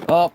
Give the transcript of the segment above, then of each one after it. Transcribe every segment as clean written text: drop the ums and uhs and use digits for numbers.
Oh.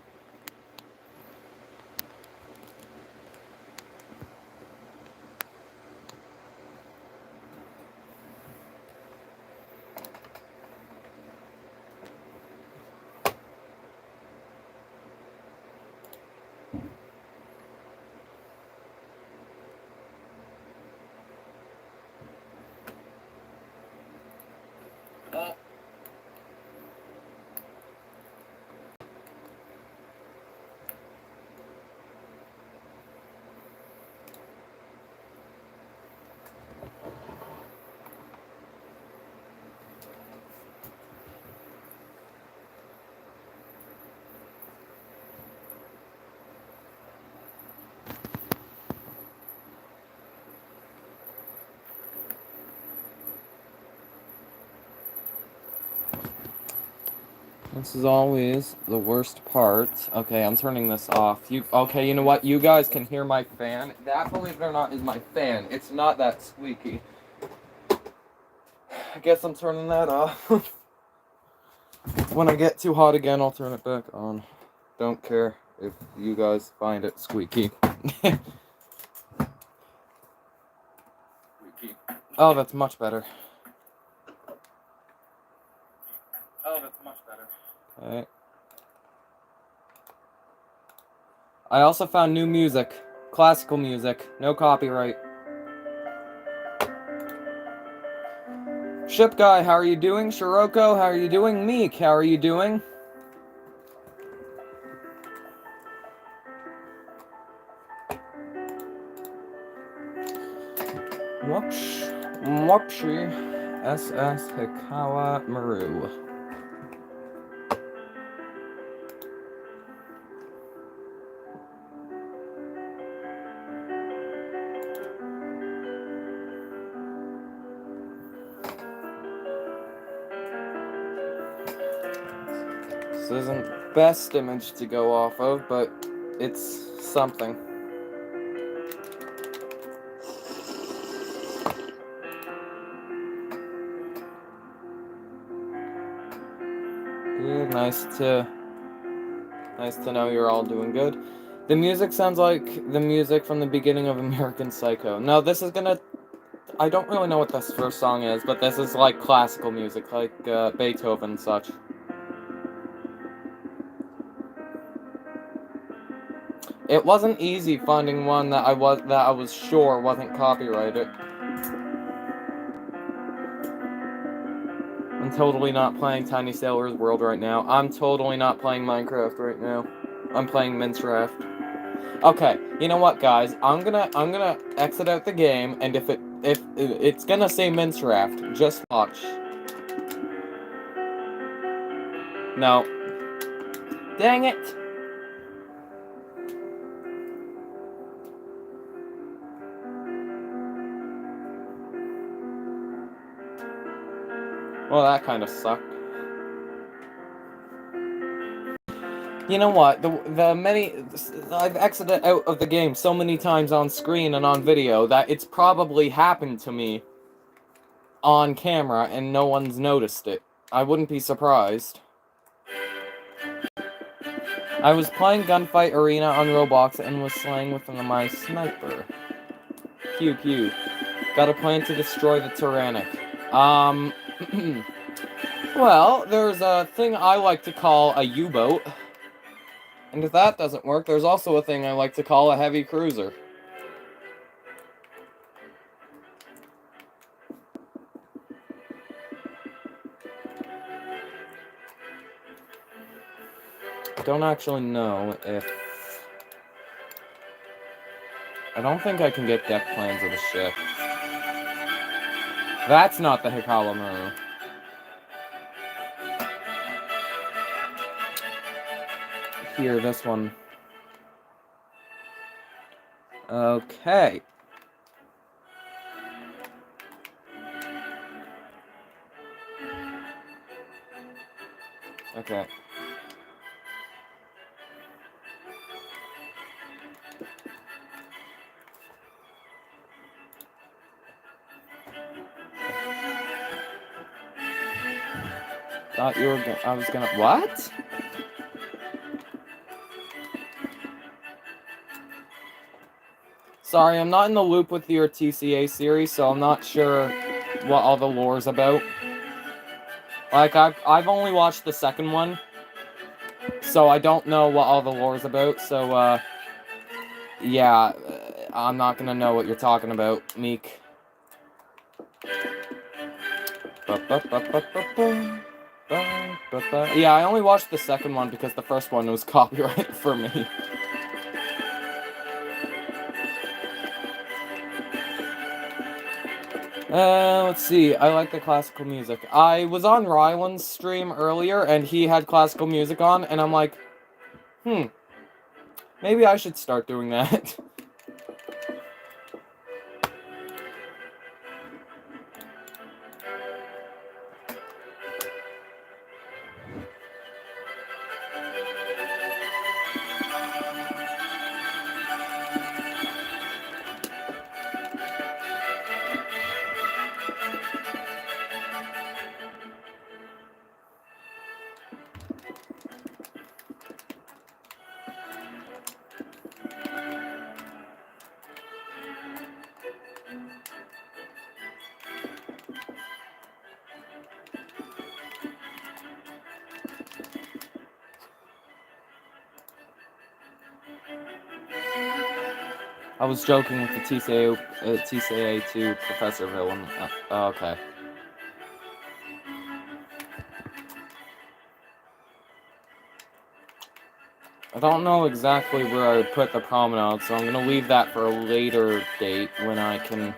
This is always the worst part. Okay, I'm turning this off. Okay, you know what? You guys can hear my fan. That, believe it or not, is my fan. It's not that squeaky. I guess I'm turning that off. When I get too hot again, I'll turn it back on. Don't care if you guys find it squeaky. Oh, that's much better. Okay. I also found new music. Classical music. No copyright. Ship Guy, how are you doing? Shiroko, how are you doing? Meek, how are you doing? Mwapshi. SS Hikawa Maru. This isn't the best image to go off of, but it's something. Good, nice to know you're all doing good. The music sounds like the music from the beginning of American Psycho. No, this is gonna... I don't really know what this first song is, but this is like classical music, like Beethoven and such. It wasn't easy finding one that I was sure wasn't copyrighted. I'm totally not playing Tiny Sailor's World right now. I'm totally not playing Minecraft right now. I'm playing Minecraft. Okay, you know what, guys? I'm gonna exit out the game, and if it's gonna say Minecraft, just watch. No. Dang it! Well, that kind of sucked. You know what? I've exited out of the game so many times on screen and on video that it's probably happened to me on camera and no one's noticed it. I wouldn't be surprised. I was playing Gunfight Arena on Roblox and was slaying with my sniper. Pew pew. Got a plan to destroy the Tyrannic. Well, there's a thing I like to call a U-boat. And if that doesn't work, there's also a thing I like to call a heavy cruiser. I don't actually know if... I don't think I can get deck plans of the ship. That's not the Hikawa Maru. Here, this one. Okay. Okay. Thought you were I was gonna... What? Sorry, I'm not in the loop with your TCA series, so I'm not sure what all the lore's about. Like, I've only watched the second one, so I don't know what all the lore's about, so, yeah, I'm not gonna know what you're talking about, Meek. Yeah, I only watched the second one because the first one was copyrighted for me. Let's see. I like the classical music. I was on Ryland's stream earlier, and he had classical music on, and I'm like, maybe I should start doing that. I was joking with the TCA to Professor Villain. Okay. I don't know exactly where I would put the promenade, so I'm gonna leave that for a later date when I can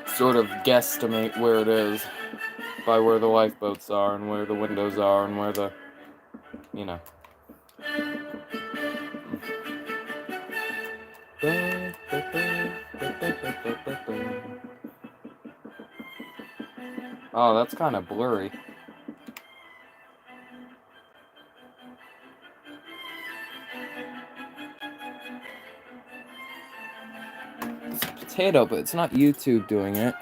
sort of guesstimate where it is by where the lifeboats are and where the windows are and where the, you know. Oh, that's kind of blurry. It's a potato, but it's not YouTube doing it.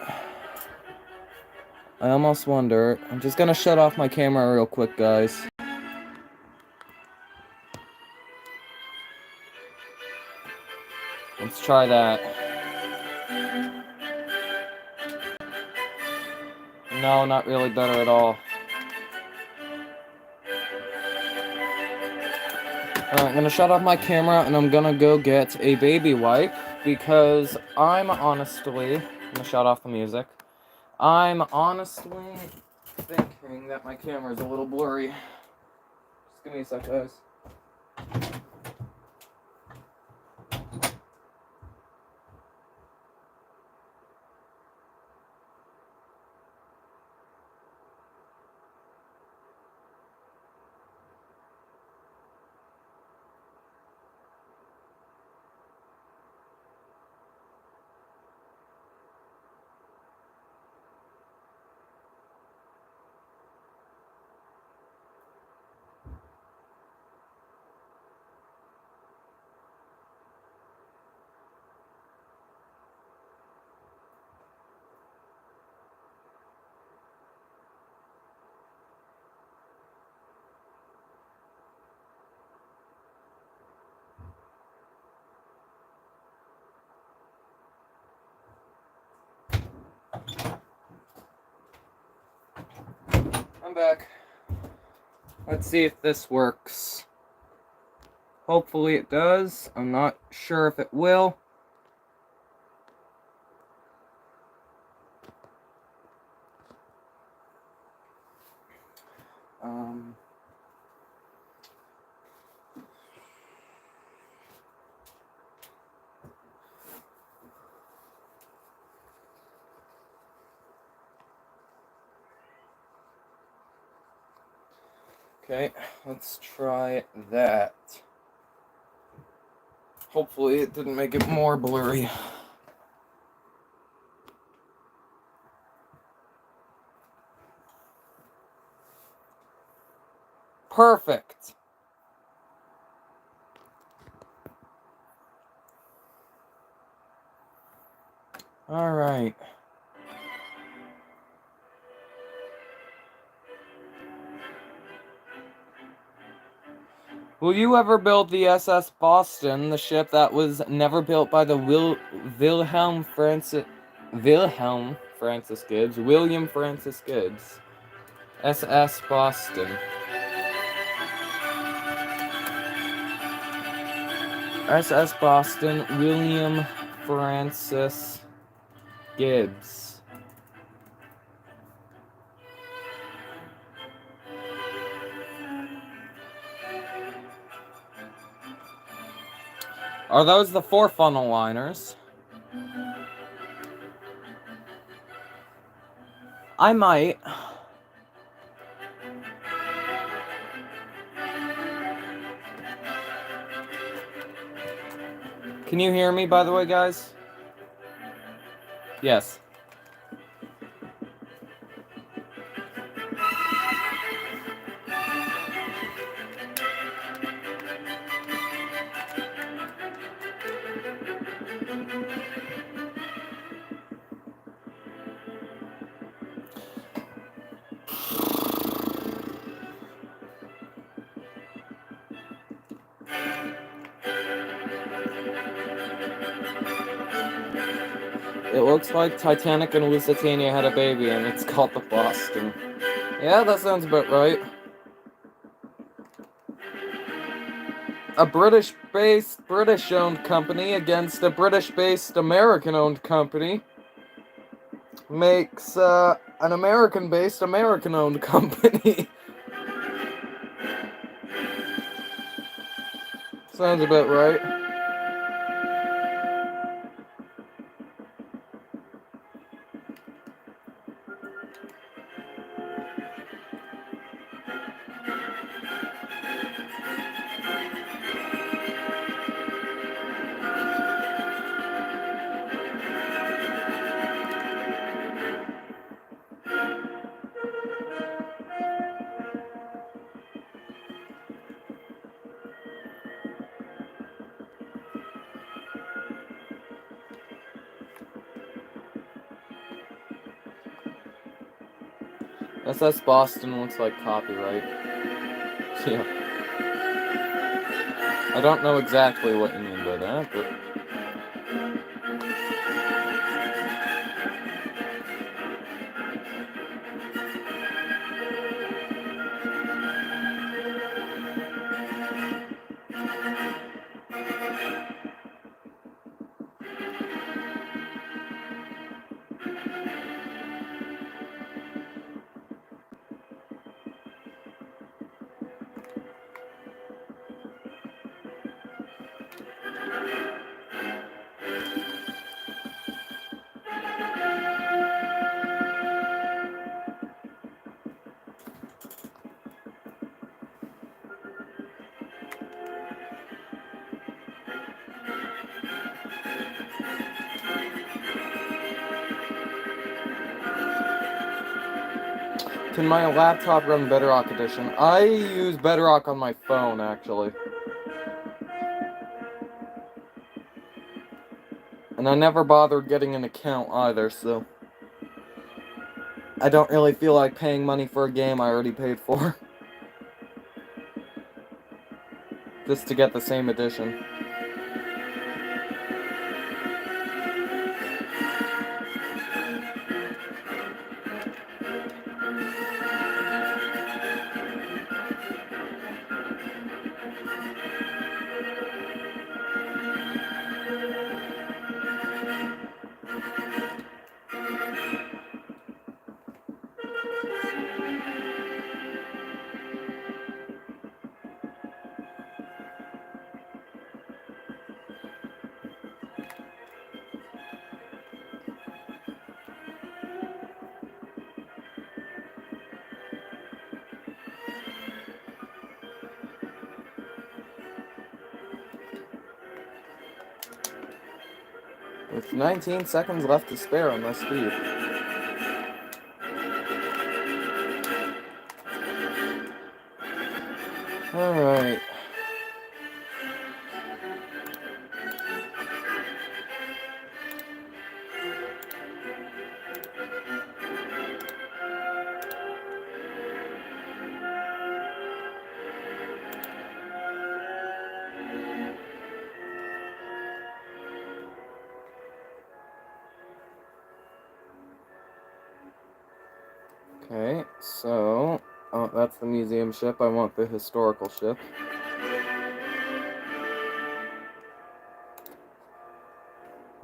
I almost wonder. I'm just gonna shut off my camera real quick, guys. Let's try that. No, not really better at all. I'm gonna shut off my camera and I'm gonna go get a baby wipe because I'm honestly gonna shut off the music. I'm honestly thinking that my camera's a little blurry. Just give me a sec, guys. I'm back. Let's see if this works. Hopefully it does. I'm not sure if it will. Okay, let's try that. Hopefully it didn't make it more blurry. Perfect. All right. Will you ever build the SS Boston, the ship that was never built by the Wilhelm Francis Gibbs? William Francis Gibbs. SS Boston. SS Boston, William Francis Gibbs. Are those the 4 funnel liners? I might. Can you hear me, by the way, guys? Yes. It looks like Titanic and Lusitania had a baby, and it's called the Boston. Yeah, that sounds about right. A British-based, British-owned company against a British-based, American-owned company makes, an American-based, American-owned company. Sounds about right. SS Boston looks like copyright. Yeah. I don't know exactly what you mean by that, but... Can my laptop run Bedrock Edition? I use Bedrock on my phone, actually. And I never bothered getting an account either, so... I don't really feel like paying money for a game I already paid for. Just to get the same edition. With 19 seconds left to spare on my speed. Alright. Okay, so... Oh, that's the museum ship. I want the historical ship.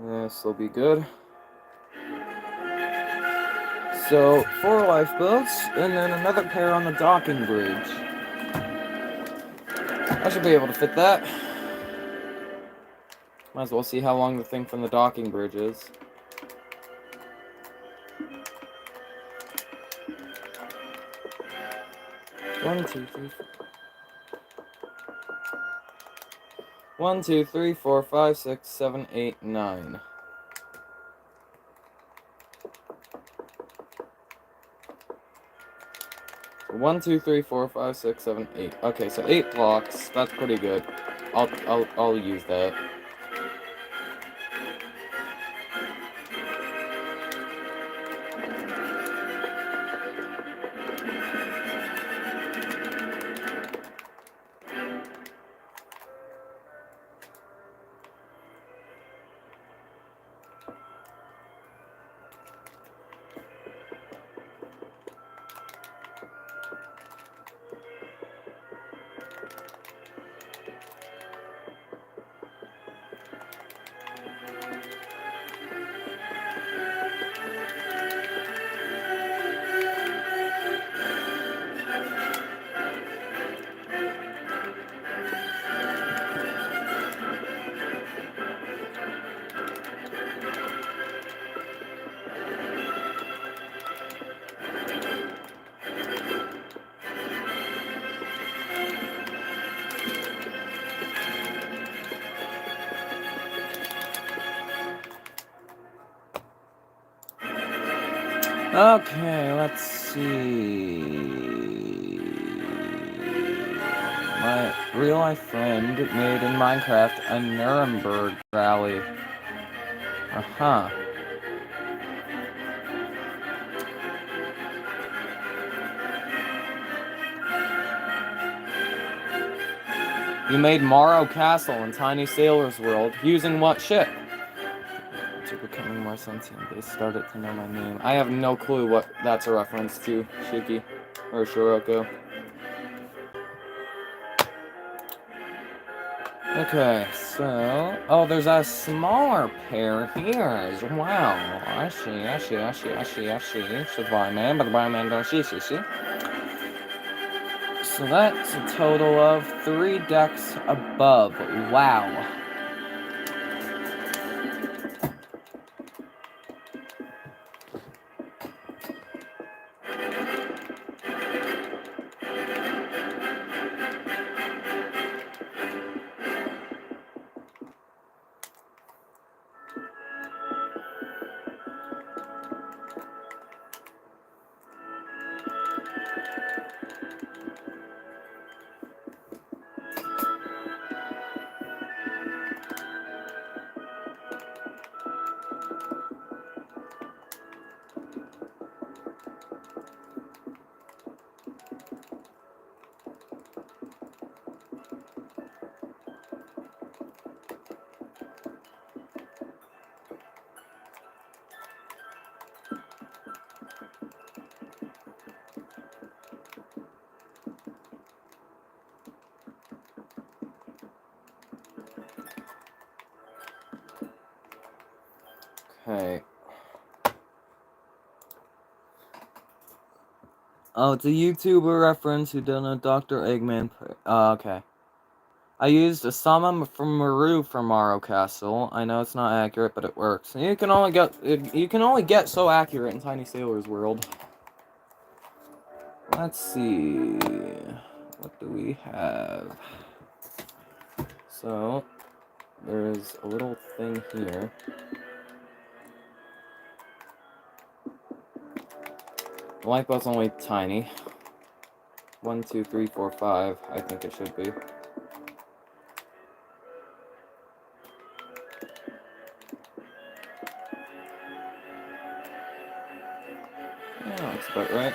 This'll be good. So, 4 lifeboats, and then another pair on the docking bridge. I should be able to fit that. Might as well see how long the thing from the docking bridge is. One, two, three, four. 1, 2, 3, 4, 5, 6, 7, 8, 9. So 1, 2, 3, 4, 5, 6, 7, 8. Okay, so 8 blocks. That's pretty good. I'll use that. Okay, let's see. My real-life friend made in Minecraft a Nuremberg rally. Uh-huh. You made Maru Castle in Tiny Sailor's World using what ship? To becoming more sentient, they started to know my name. I have no clue what that's a reference to, Shiki. Or Shiroko. Okay, so... Oh, there's a smaller pair here as well. I see. Should buy man, but the buy man don't see. So that's a total of 3 decks above. Wow. Okay. Oh, it's a YouTuber reference who done a Dr. Eggman. Okay. I used a summon from Maru for Maru Castle. I know it's not accurate, but it works. You can only get so accurate in Tiny Sailor's World. Let's see. What do we have? So, there's a little thing here. The lifeboat's only tiny. 1, 2, 3, 4, 5. I think it should be. Yeah, that's about right.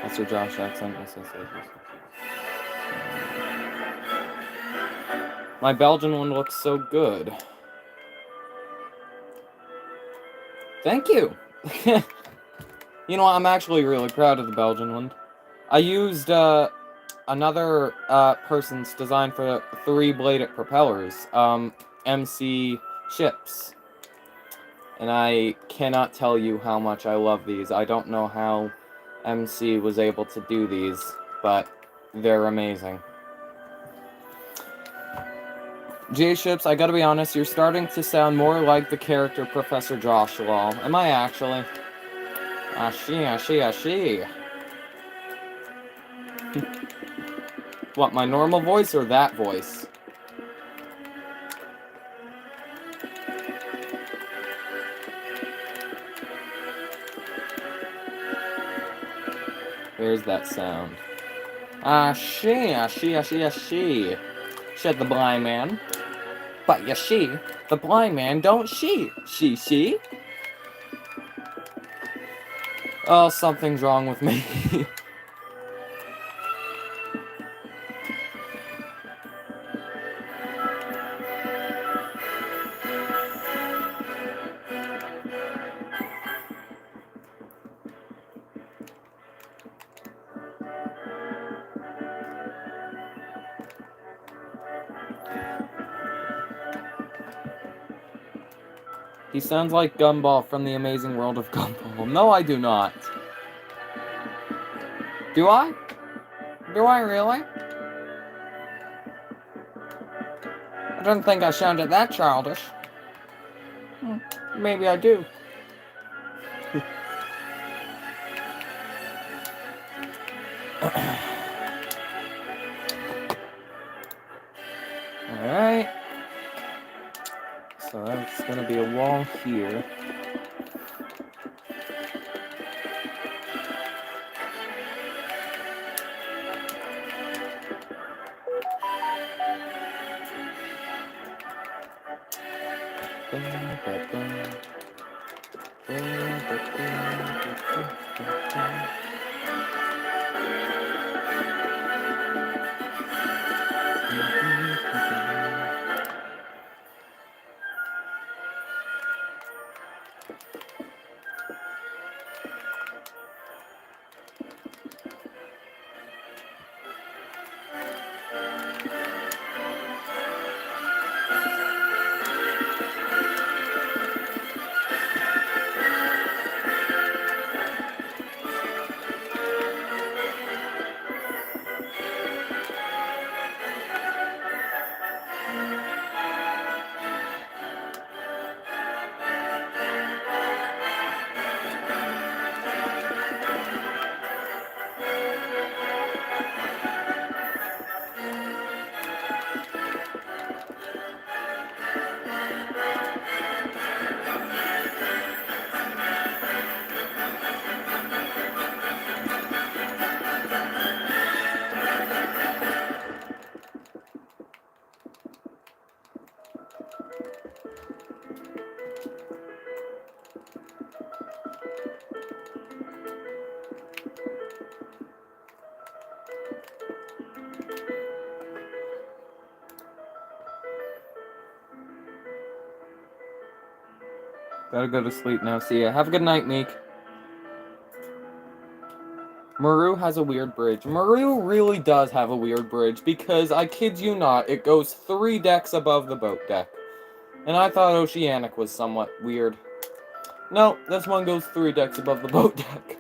That's your Josh accent. Yes, yes, yes, yes. My Belgian one looks so good. Thank you! You know what, I'm actually really proud of the Belgian one. I used, another, person's design for 3-bladed propellers. MC ships. And I cannot tell you how much I love these. I don't know how MC was able to do these, but they're amazing. J-Ships, I gotta be honest, you're starting to sound more like the character Professor Josh Law. Am I actually? Ashi. What, my normal voice or that voice? There's that sound. Ashi. Said the blind man. But you see, the blind man don't see. See? Oh, something's wrong with me. He sounds like Gumball from The Amazing World of Gumball. No, I do not. Do I? Do I really? I don't think I sounded that childish. Maybe I do. Alright. So that's gonna be a wall here. Gotta go to sleep now. See ya. Have a good night, Meek. Maru has a weird bridge. Maru really does have a weird bridge because, I kid you not, it goes 3 decks above the boat deck. And I thought Oceanic was somewhat weird. No, this one goes 3 decks above the boat deck.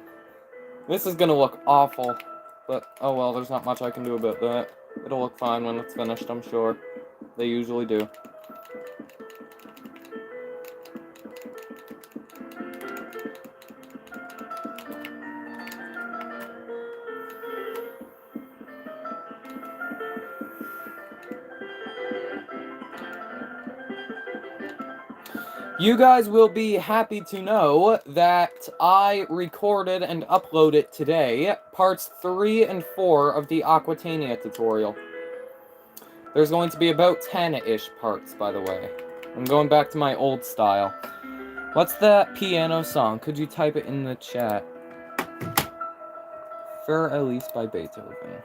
This is gonna look awful. But, oh well, there's not much I can do about that. It'll look fine when it's finished, I'm sure. They usually do. You guys will be happy to know that I recorded and uploaded today parts 3 and 4 of the Aquatania tutorial. There's going to be about 10-ish parts, by the way. I'm going back to my old style. What's that piano song? Could you type it in the chat? Für Elise by Beethoven.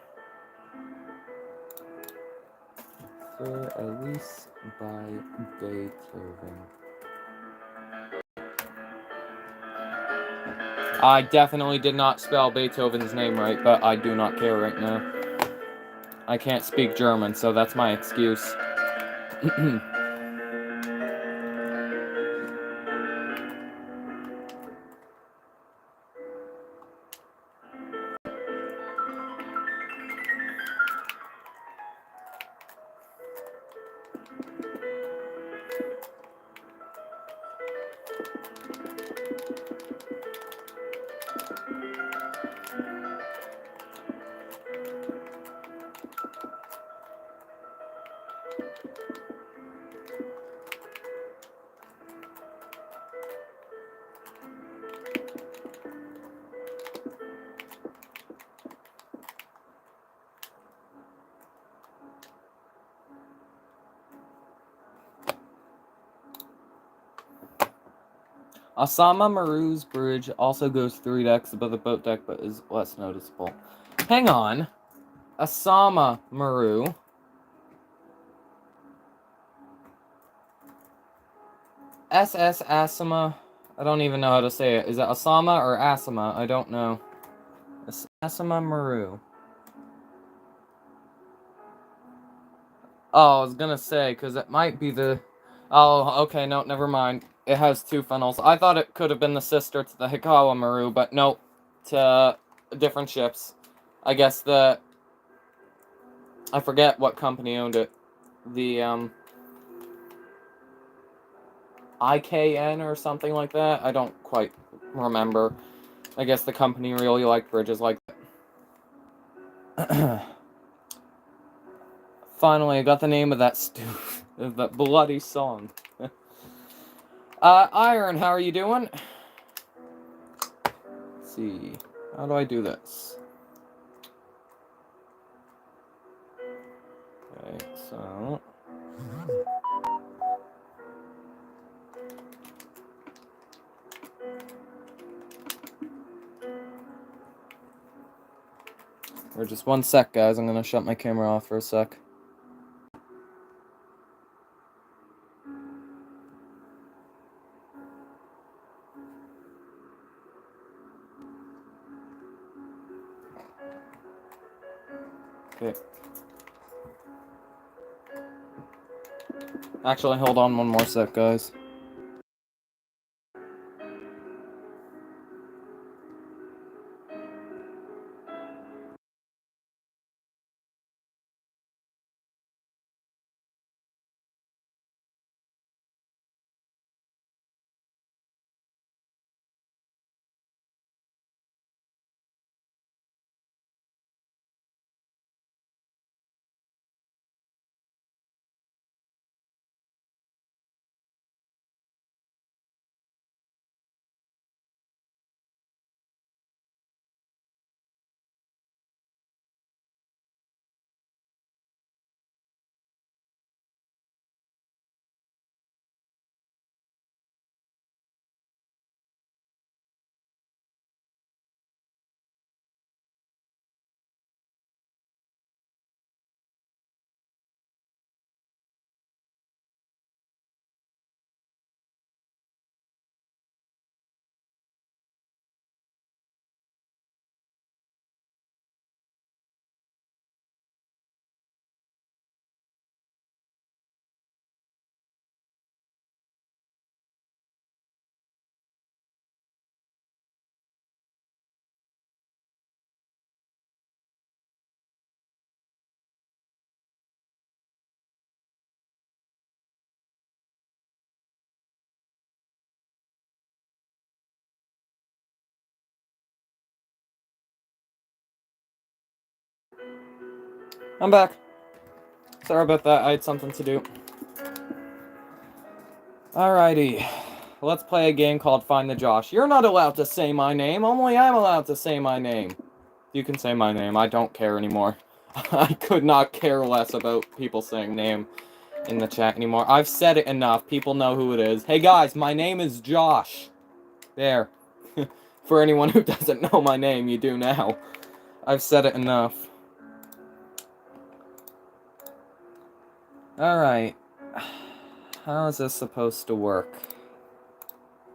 Für Elise by Beethoven. I definitely did not spell Beethoven's name right, but I do not care right now. I can't speak German, so that's my excuse. Osama Maru's bridge also goes 3 decks above the boat deck, but is less noticeable. Hang on. Osama Maru. SS Asama. I don't even know how to say it. Is it Osama or Asama? I don't know. It's Asama Maru. Oh, I was gonna say, because it might be the... Oh, okay, no, never mind. It has 2 funnels. I thought it could have been the sister to the Hikawa Maru, but no. To different ships. I guess the... I forget what company owned it. The, IKN or something like that? I don't quite remember. I guess the company really liked bridges like that. Finally, I got the name of that that bloody song. Iron, how are you doing? Let's see. How do I do this? Okay, so... Or just one sec, guys. I'm gonna shut my camera off for a sec. Okay. Actually, hold on one more sec, guys. I'm back. Sorry about that, I had something to do. Alrighty. Let's play a game called Find the Josh. You're not allowed to say my name, only I'm allowed to say my name. You can say my name, I don't care anymore. I could not care less about people saying name in the chat anymore. I've said it enough, people know who it is. Hey guys, my name is Josh. There. For anyone who doesn't know my name, you do now. I've said it enough. Alright. How is this supposed to work?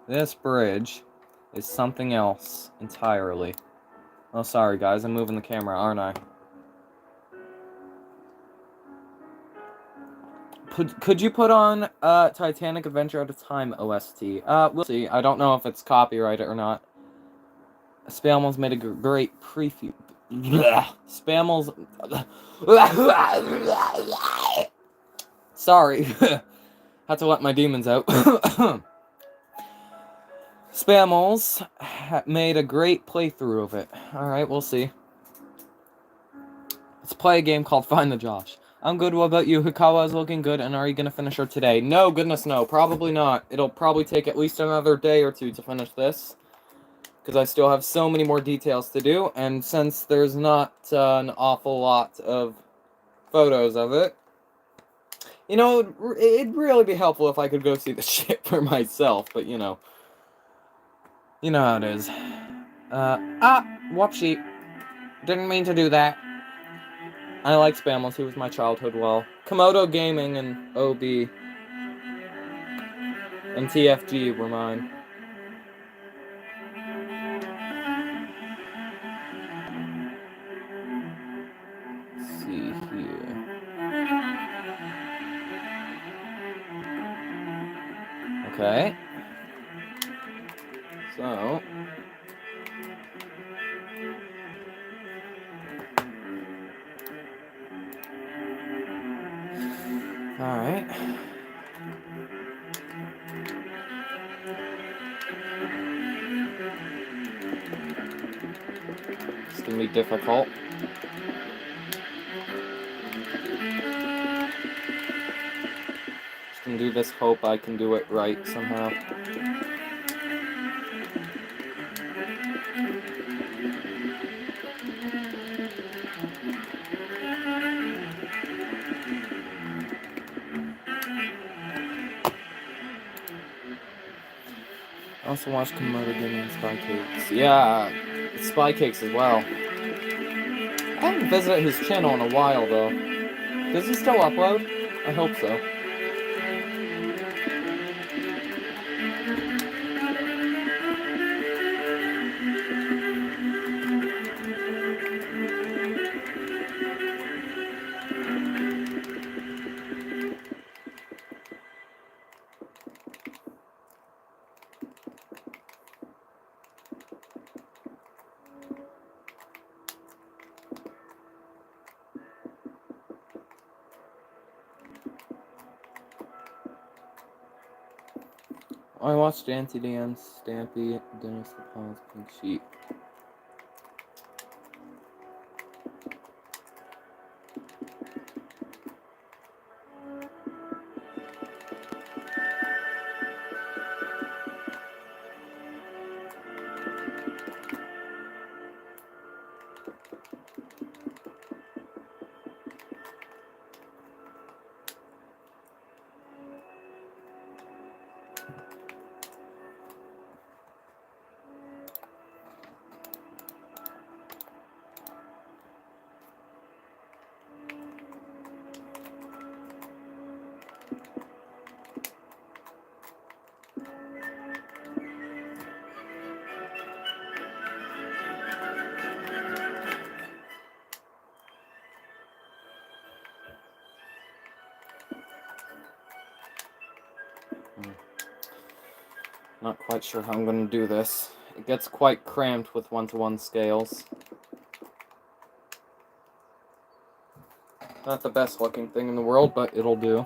This bridge is something else entirely. Oh, sorry guys, I'm moving the camera, aren't I? Could you put on Titanic Adventure at a Time OST? We'll see. I don't know if it's copyrighted or not. Spamels made a great preview. Spamels. Sorry. Had to let my demons out. Spamels made a great playthrough of it. Alright, we'll see. Let's play a game called Find the Josh. I'm good, what about you? Hikawa is looking good, and are you gonna finish her today? No, goodness no, probably not. It'll probably take at least another day or two to finish this. Because I still have so many more details to do, and since there's not an awful lot of photos of it, you know, it'd really be helpful if I could go see the shit for myself, but you know how it is. Whoopsie. Didn't mean to do that. I like Spamels, he was my childhood well. Komodo Gaming and OB and TFG were mine. Let's see here. Okay. So. Alright. It's gonna be difficult. Just gonna do this, hope I can do it right somehow. I also watched Komodo Gaming and Spy Cakes. Yeah, Spy Cakes as well. I haven't visited his channel in a while, though. Does he still upload? I hope so. I watched Anti-Dan, Stampy, Dennis the Paw's Pink Sheep. Not quite sure how I'm going to do this. It gets quite cramped with 1-to-1 scales. Not the best looking thing in the world, but it'll do.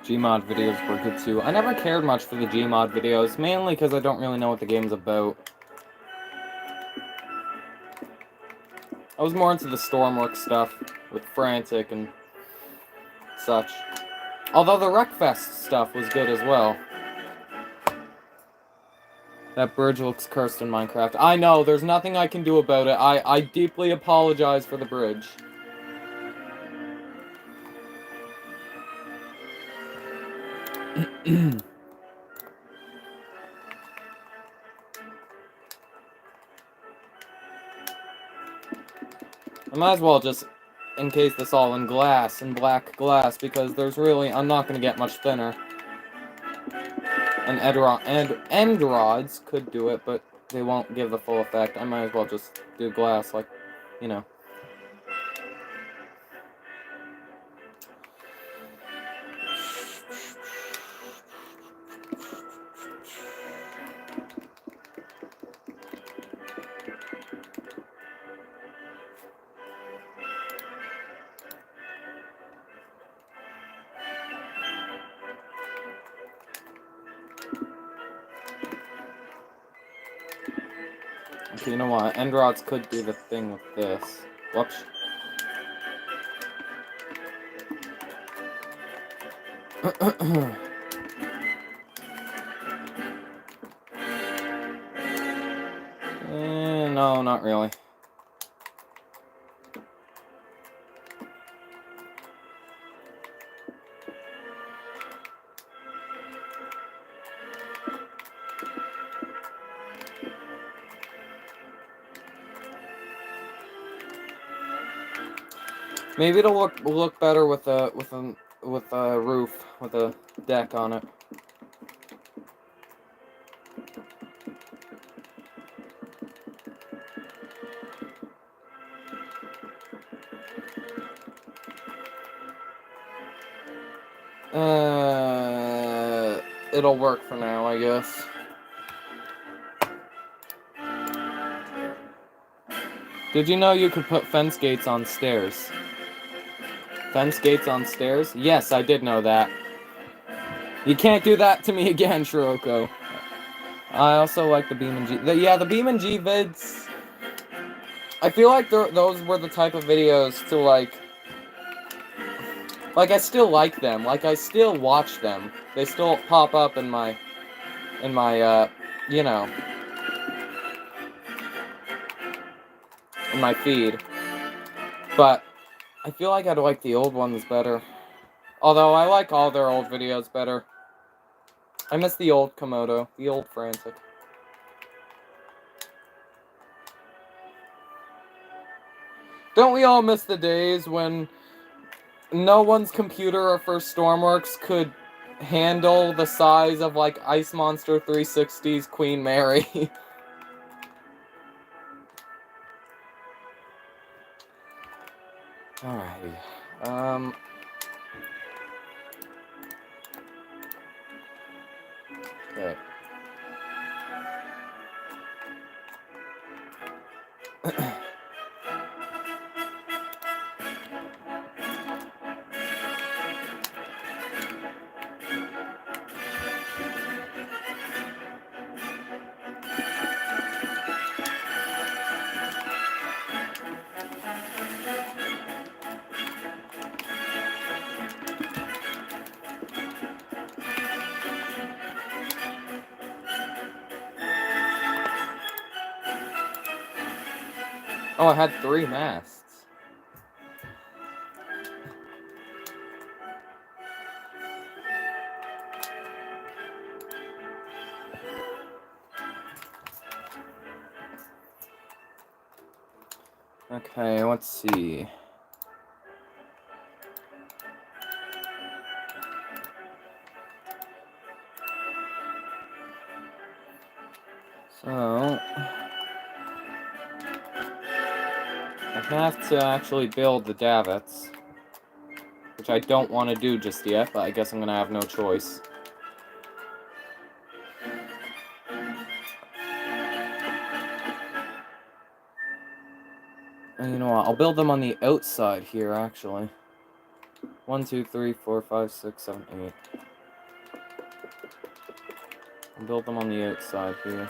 Gmod videos were good too. I never cared much for the Gmod videos, mainly because I don't really know what the game's about. I was more into the Stormworks stuff with Frantic and such. Although the Wreckfest stuff was good as well. That bridge looks cursed in Minecraft. I know, there's nothing I can do about it. I deeply apologize for the bridge. I might as well just encase this all in glass, in black glass, because there's really, I'm not going to get much thinner. And end rods could do it, but they won't give the full effect. I might as well just do glass, like, you know. Okay, you know what? End rods could do the thing with this. Whoops. No, not really. Maybe it'll look better with a roof with a deck on it. It'll work for now, I guess. Did you know you could put fence gates on stairs? Fence gates on stairs? Yes, I did know that. You can't do that to me again, Shiroko. I also like the Beam and G. The Beam and G vids. I feel like those were the type of videos to like, I still like them. Like, I still watch them. They still pop up in my, you know, in my feed. But I feel like I'd like the old ones better. Although, I like all their old videos better. I miss the old Komodo. The old Frantic. Don't we all miss the days when no one's computer or first Stormworks could handle the size of, like, Ice Monster 360's Queen Mary? Alrighty. Okay. Oh, I had 3 masts. Okay, let's see. So, I have to actually build the davits, which I don't want to do just yet, but I guess I'm gonna have no choice. And you know what, I'll build them on the outside here, actually. 1, 2, 3, 4, 5, 6, 7, 8. I'll build them on the outside here.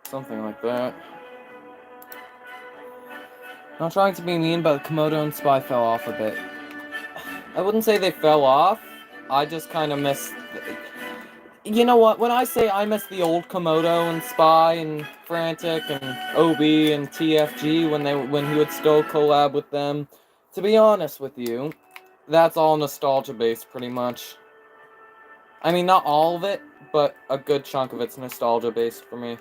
Something like that. Not trying to be mean, but Komodo and Spy fell off a bit. I wouldn't say they fell off. I just kind of miss. You know what? When I say I miss the old Komodo and Spy and Frantic and OB and TFG when he would still collab with them, to be honest with you, that's all nostalgia based pretty much. I mean, not all of it, but a good chunk of it's nostalgia based for me.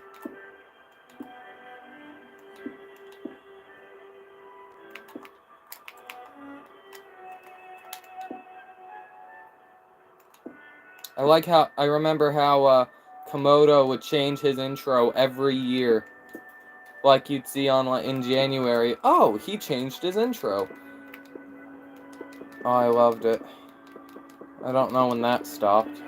I remember how Komodo would change his intro every year. Like you'd see on in January, oh, he changed his intro. Oh, I loved it. I don't know when that stopped.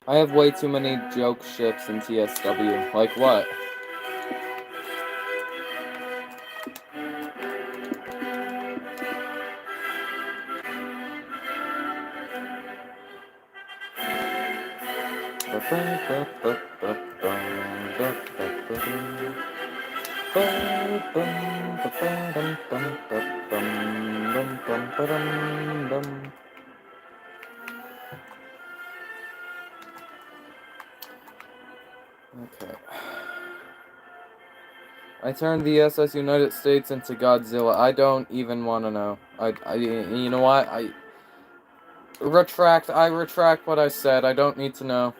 I have way too many joke ships in TSW. Like what? Okay. I turned the SS United States into Godzilla. I don't even want to know. You know what? I retract what I said. I don't need to know.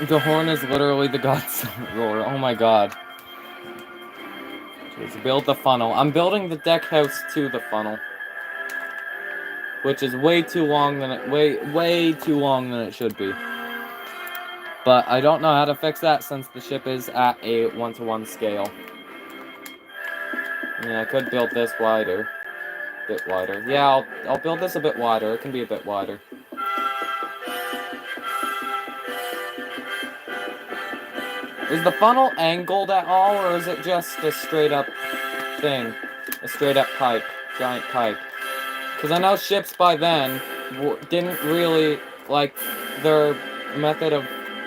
The horn is literally the god's roar. Oh my god. Just build the funnel. I'm building the deck house to the funnel. Which is way too long than it way too long than it should be. But I don't know how to fix that since the ship is at a 1-to-1 scale. I mean, I could build this wider. Bit wider. Yeah, I'll build this a bit wider. It can be a bit wider. Is the funnel angled at all, or is it just a straight up thing? A straight up pipe. Giant pipe. Because I know ships by then didn't really, like, their method of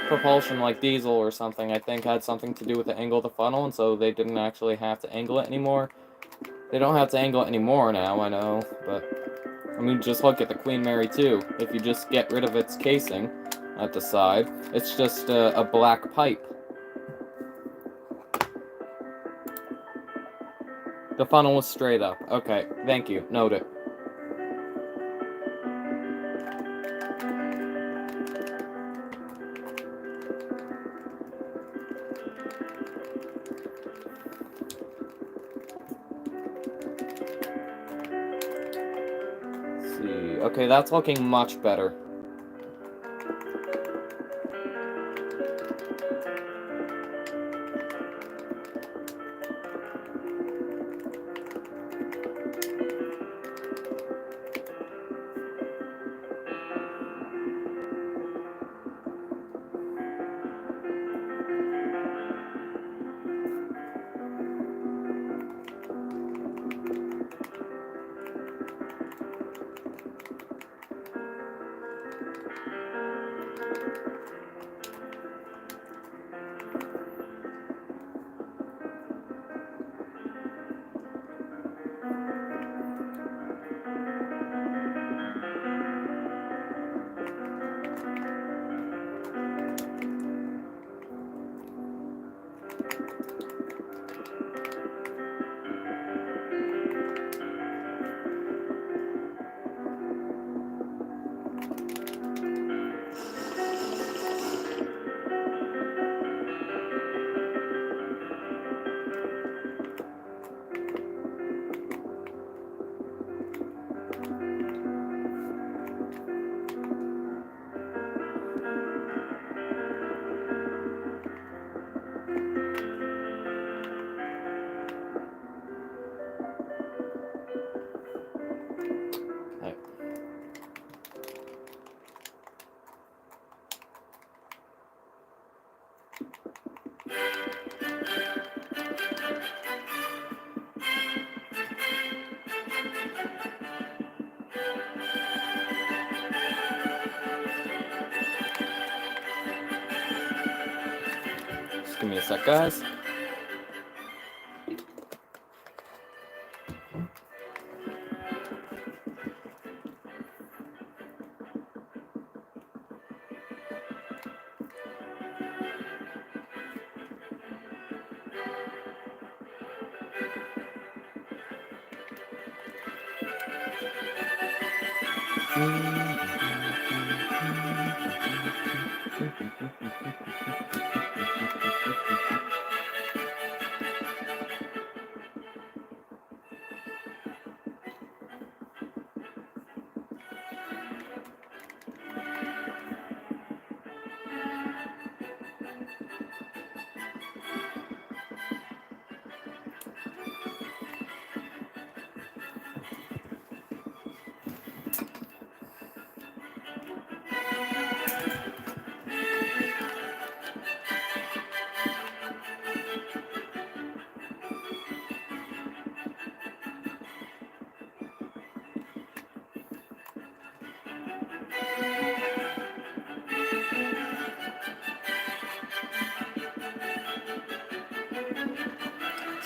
propulsion, like diesel or something, I think had something to do with the angle of the funnel, and so they didn't actually have to angle it anymore. They don't have to angle it anymore now, I know, but, I mean, just look at the Queen Mary 2. If you just get rid of its casing at the side, it's just a black pipe. The funnel was straight up. Okay, thank you. Note it. Let's see. Okay, that's looking much better. Just give me a sec, guys.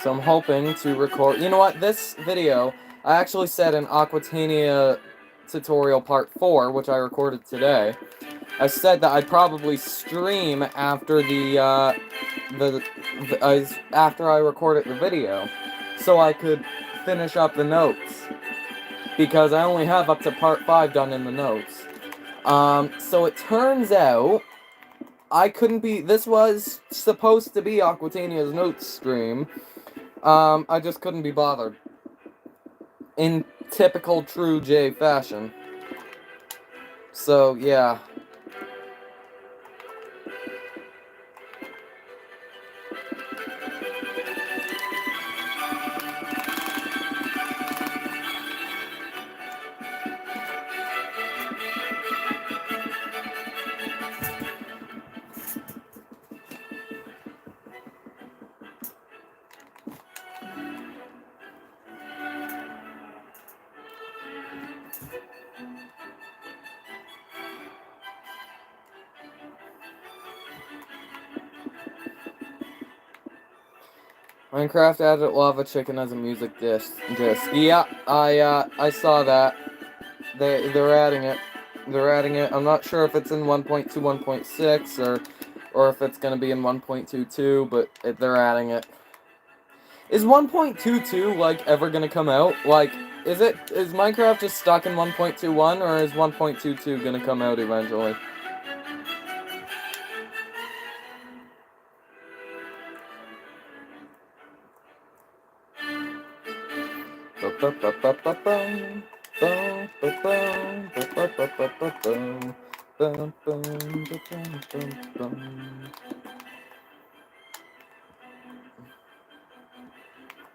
So I'm hoping to record... You know what? This video, I actually said in Aquatania tutorial part 4, which I recorded today, I said that I'd probably stream after after I recorded the video, so I could finish up the notes, because I only have up to part 5 done in the notes. So it turns out I couldn't be. This was supposed to be Aquatania's notes stream. I just couldn't be bothered. In typical true J fashion. So, yeah. Minecraft added lava chicken as a music disc. Yeah, I saw that. They're adding it. They're adding it. I'm not sure if it's in 1.2, 1.6, or if it's gonna be in 1.22, but they're adding it. Is 1.22 like ever gonna come out? Like, is Minecraft just stuck in 1.21, or is 1.22 gonna come out eventually?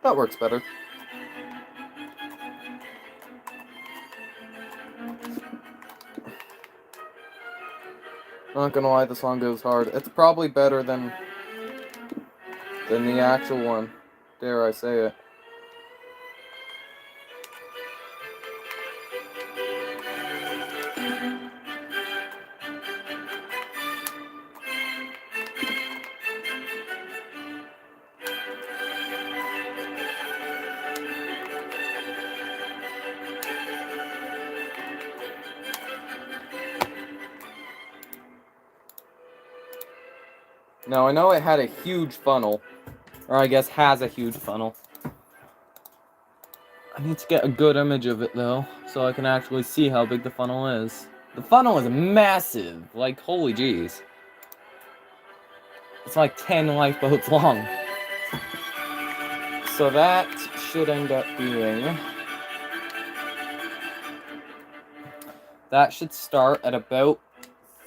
That works better. Not gonna lie, the song goes hard. It's probably better than the actual one. Dare I say it. Now, I know it had a huge funnel. Or I guess has a huge funnel. I need to get a good image of it, though, so I can actually see how big the funnel is. The funnel is massive. Like, holy jeez. It's like 10 lifeboats long. So that should end up being... That should start at about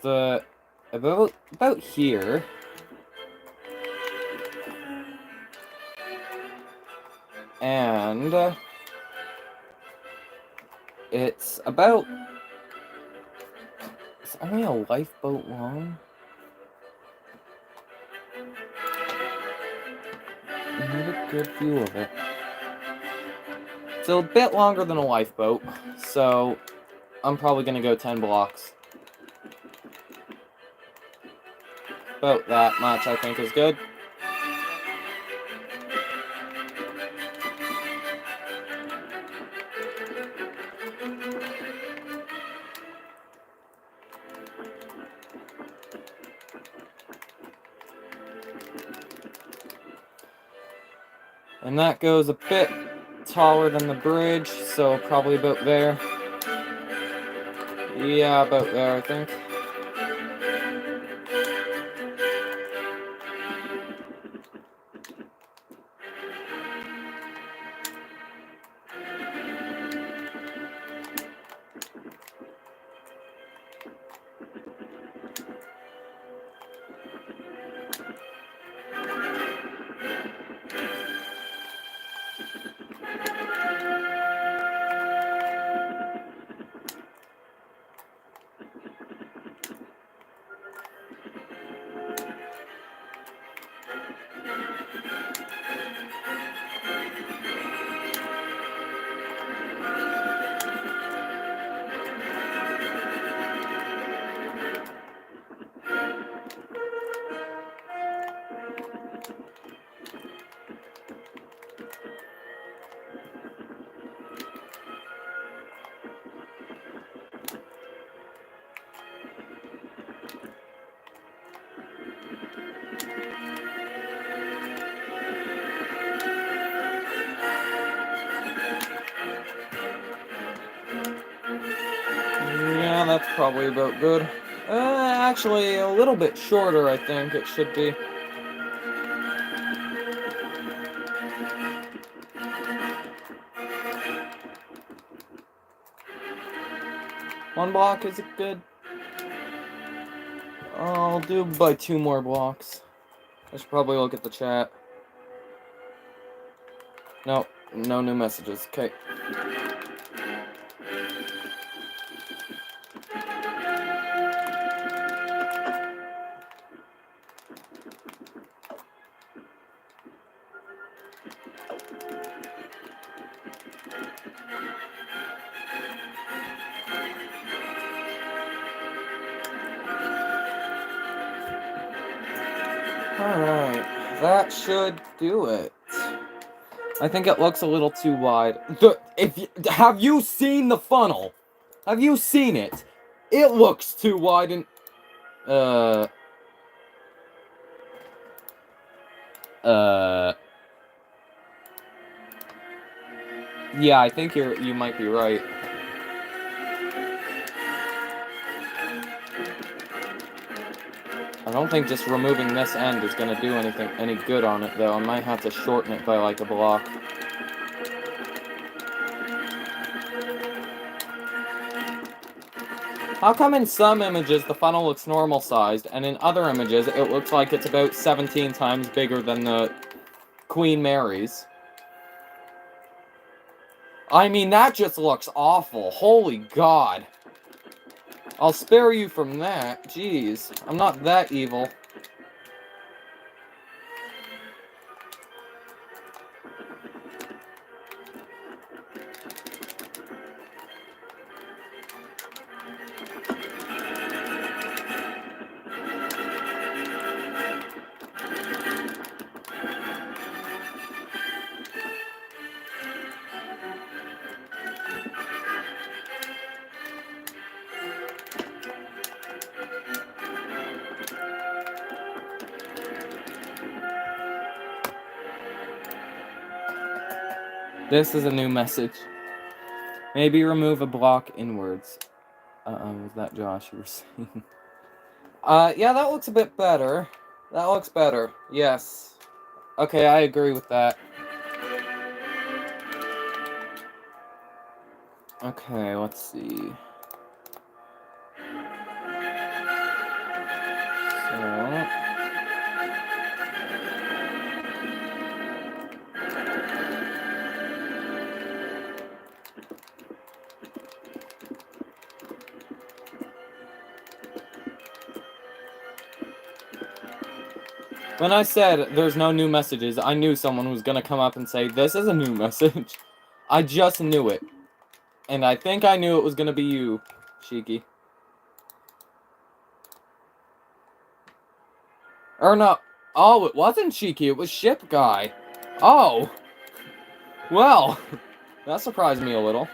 the... About here. And... it's about... It's only a lifeboat long. I need a good view of it. It's a bit longer than a lifeboat, so I'm probably gonna go 10 blocks. About that much, I think, is good. And that goes a bit taller than the bridge, so probably about there. Yeah, about there, I think. Yeah, that's probably about good. Actually, a little bit shorter, I think it should be. One block is good. I'll do by 2 more blocks. I should probably look at the chat. No, no new messages. Okay. Alright, that should do it. I think it looks a little too wide. Have you seen the funnel? Have you seen it? It looks too wide and... Yeah, I think you might be right. I don't think just removing this end is gonna do any good on it, though. I might have to shorten it by, like, a block. How come in some images the funnel looks normal-sized, and in other images it looks like it's about 17 times bigger than the Queen Mary's? I mean, that just looks awful. Holy God. I'll spare you from that. Jeez, I'm not that evil. This is a new message. Maybe remove a block inwards. Was that Josh you were saying? Yeah, that looks a bit better. That looks better. Yes. Okay, I agree with that. Okay, let's see. So... When I said there's no new messages, I knew someone was gonna come up and say, this is a new message. I just knew it. And I think I knew it was gonna be you, Shiki. Or no. Oh, it wasn't Shiki, it was Ship Guy. Oh. Well, that surprised me a little.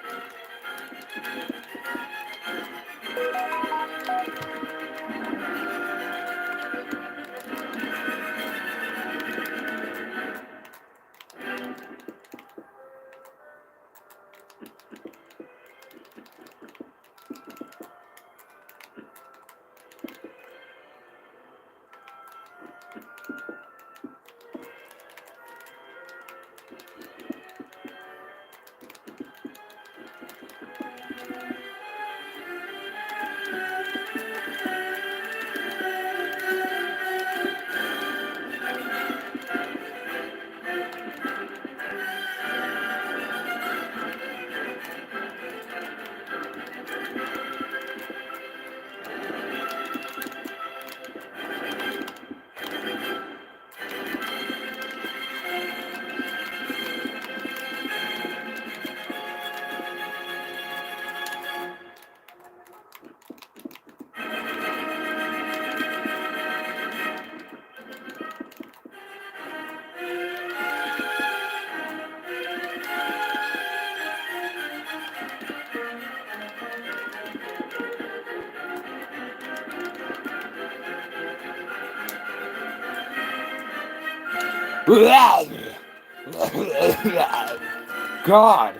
God.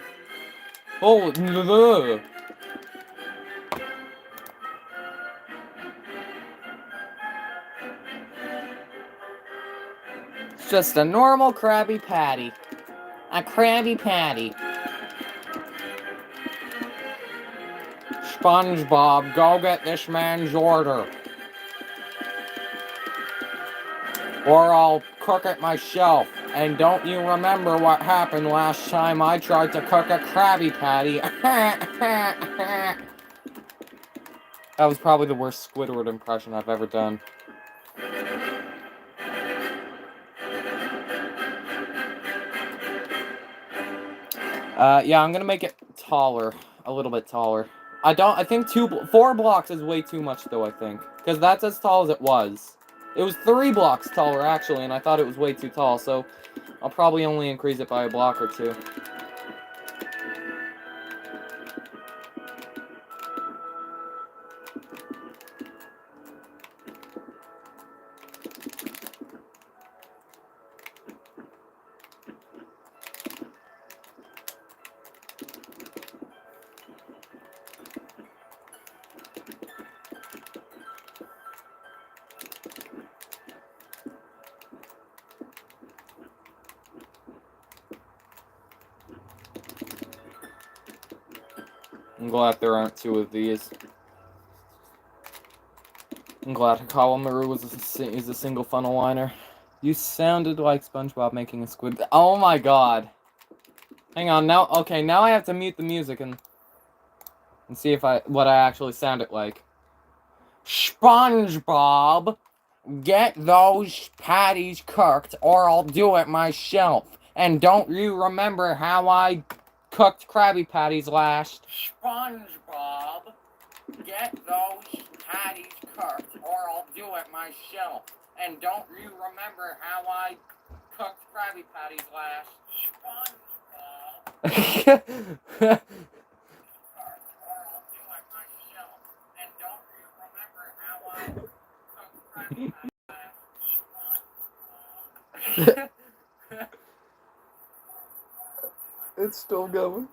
Oh. just a normal Krabby Patty. A Krabby Patty. SpongeBob, go get this man's order. Or I'll cook it myself. And don't you remember what happened last time I tried to cook a Krabby Patty? That was probably the worst Squidward impression I've ever done. Yeah, I'm gonna make it taller. A little bit taller. I think 4 blocks is way too much though, I think. Because that's as tall as it was. It was 3 blocks taller, actually, and I thought it was way too tall, so I'll probably only increase it by a block or 2. I'm glad there aren't 2 of these. I'm glad Hikawa Maru is a single funnel liner. You sounded like SpongeBob making a squid. Oh my god. Hang on, now, okay, now I have to mute the music and see if what I actually sounded like. SpongeBob, get those patties cooked or I'll do it myself. And don't you remember how I cooked Krabby Patties last? SpongeBob, get those patties cooked or I'll do it myself. And don't you remember how I cooked Krabby Patties last? SpongeBob. It's still going.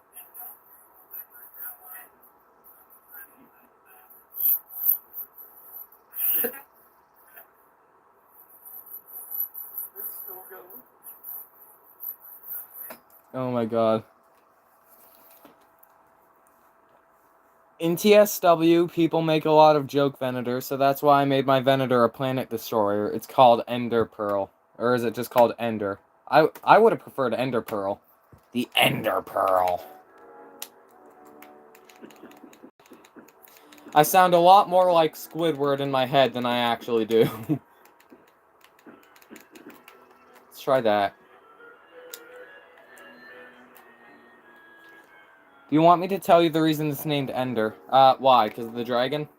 It's still going. Oh my god. In TSW, people make a lot of joke Venator, so that's why I made my Venator a planet destroyer. It's called Ender Pearl. Or is it just called Ender? I would have preferred Ender Pearl. The Ender Pearl. I sound a lot more like Squidward in my head than I actually do. Let's try that. Do you want me to tell you the reason it's named Ender? Why? Because of the dragon?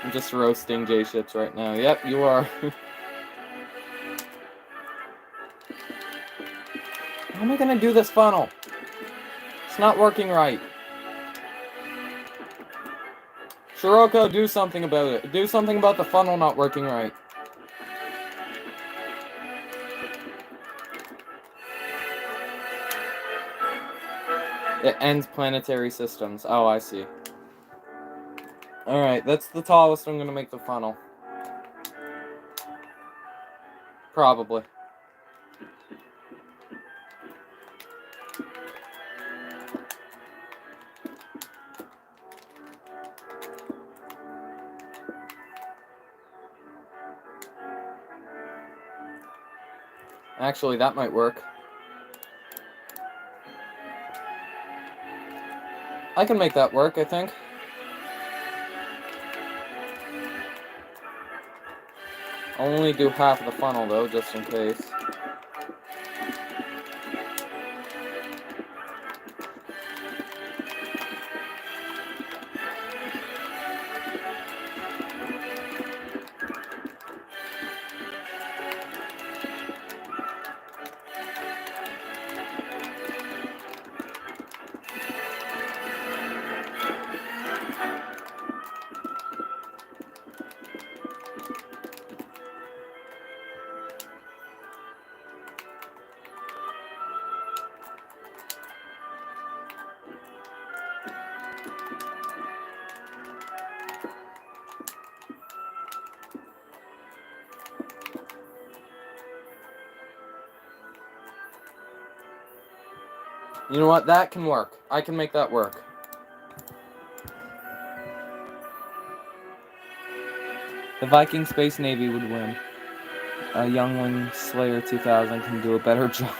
I'm just roasting J-Ships right now. Yep, you are. How am I gonna do this funnel? It's not working right. Shiroko, do something about it. Do something about the funnel not working right. It ends planetary systems. Oh, I see. Alright, that's the tallest I'm gonna make the funnel. Probably. Actually, that might work. I can make that work, I think. I'll only do half of the funnel, though, just in case. You know what? That can work. I can make that work. The Viking Space Navy would win. A Youngling Slayer 2000 can do a better job.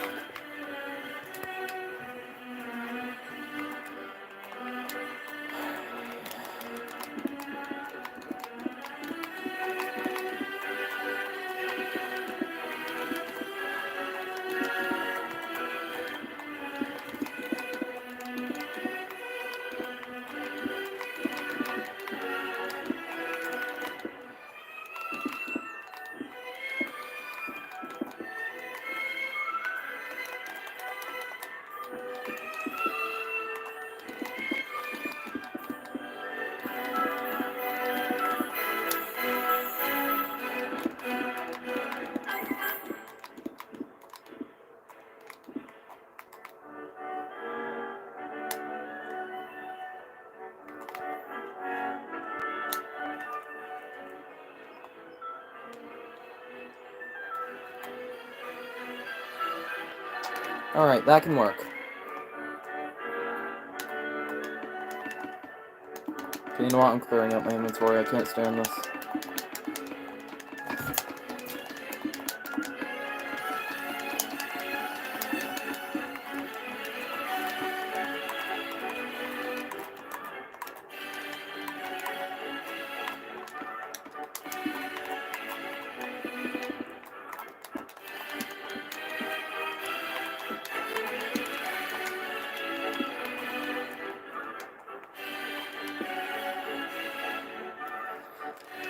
Alright, that can work. Okay, you know what? I'm clearing out my inventory. I can't stand this.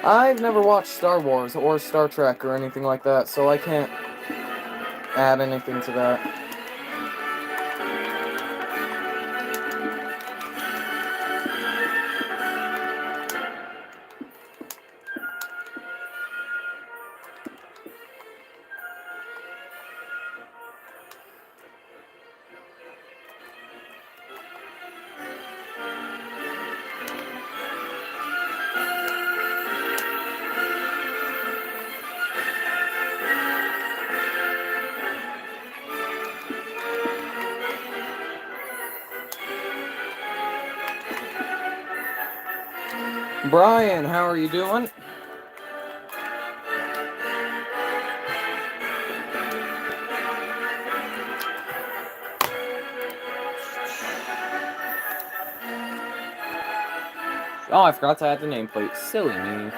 I've never watched Star Wars or Star Trek or anything like that, so I can't add anything to that. Brian, how are you doing? Oh, I forgot to add the nameplate. Silly me.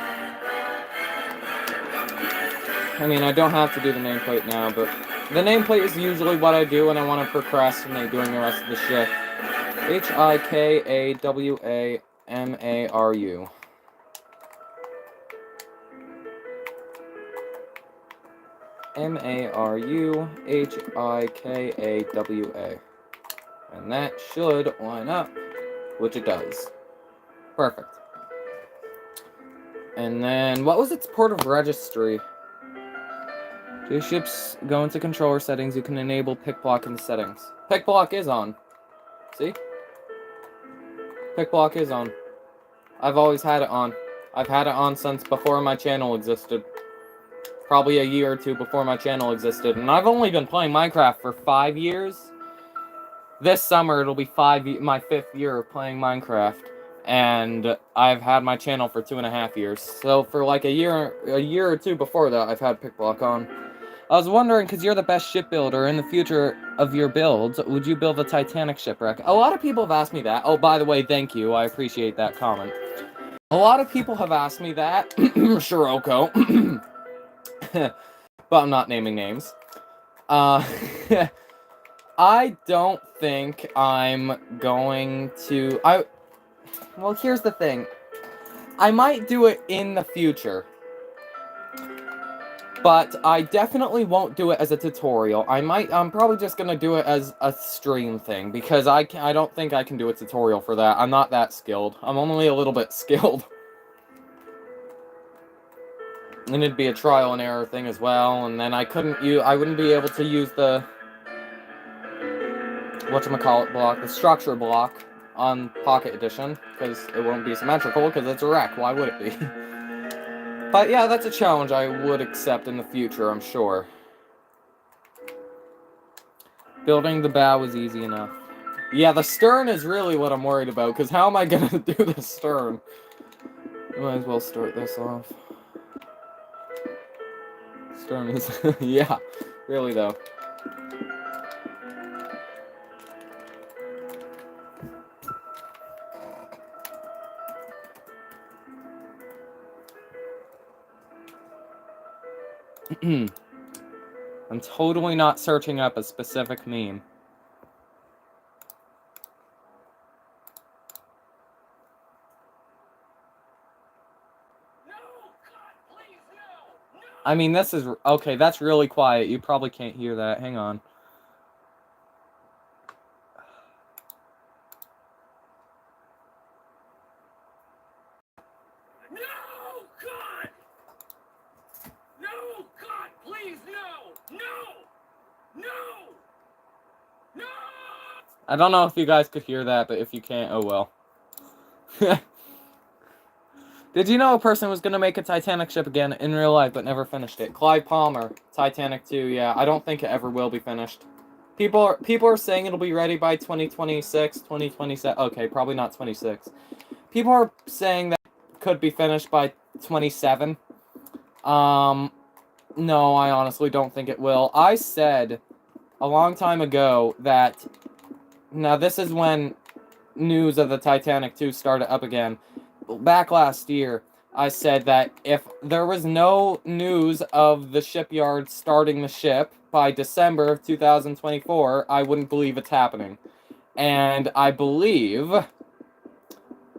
I mean, I don't have to do the nameplate now, but the nameplate is usually what I do when I want to procrastinate doing the rest of the shit. Hikawamaru. Maruhikawa. And that should line up, which it does. Perfect. And then, what was its port of registry? Two ships go into controller settings. You can enable pick block in the settings. Pick block is on. See? Pick block is on. I've always had it on. I've had it on since before my channel existed. Probably a year or two before my channel existed. And I've only been playing Minecraft for 5 years. This summer, it'll be my 5th year of playing Minecraft. And I've had my channel for 2.5 years. So for like a year or two before that, I've had pick block on. I was wondering, because you're the best shipbuilder in the future of your builds, would you build a Titanic shipwreck? A lot of people have asked me that. Oh, by the way, thank you. I appreciate that comment. A lot of people have asked me that. Shiroko. But I'm not naming names. I don't think I'm going to... Well, here's the thing. I might do it in the future. But I definitely won't do it as a tutorial. I'm probably just gonna do it as a stream thing, because I don't think I can do a tutorial for that. I'm not that skilled. I'm only a little bit skilled. And it'd be a trial and error thing as well, and then I wouldn't be able to use the whatchamacallit block, the structure block on Pocket Edition, because it won't be symmetrical, because it's a wreck. Why would it be? But yeah, that's a challenge I would accept in the future, I'm sure. Building the bow is easy enough. Yeah, the stern is really what I'm worried about, because how am I gonna do the stern? I might as well start this off. Stern is... yeah, really though. I'm totally not searching up a specific meme. I mean, this is... Okay, that's really quiet. You probably can't hear that. Hang on. No, God! No, God, please, no! No! No! No! I don't know if you guys could hear that, but if you can't, oh well. Did you know a person was gonna make a Titanic ship again in real life, but never finished it? Clive Palmer, Titanic 2. Yeah, I don't think it ever will be finished. People are saying it'll be ready by 2026, 2027. Okay, probably not 26. People are saying that it could be finished by 27. No, I honestly don't think it will. I said a long time ago that... Now, this is when news of the Titanic 2 started up again. Back last year, I said that if there was no news of the shipyard starting the ship by December of 2024, I wouldn't believe it's happening. And I believe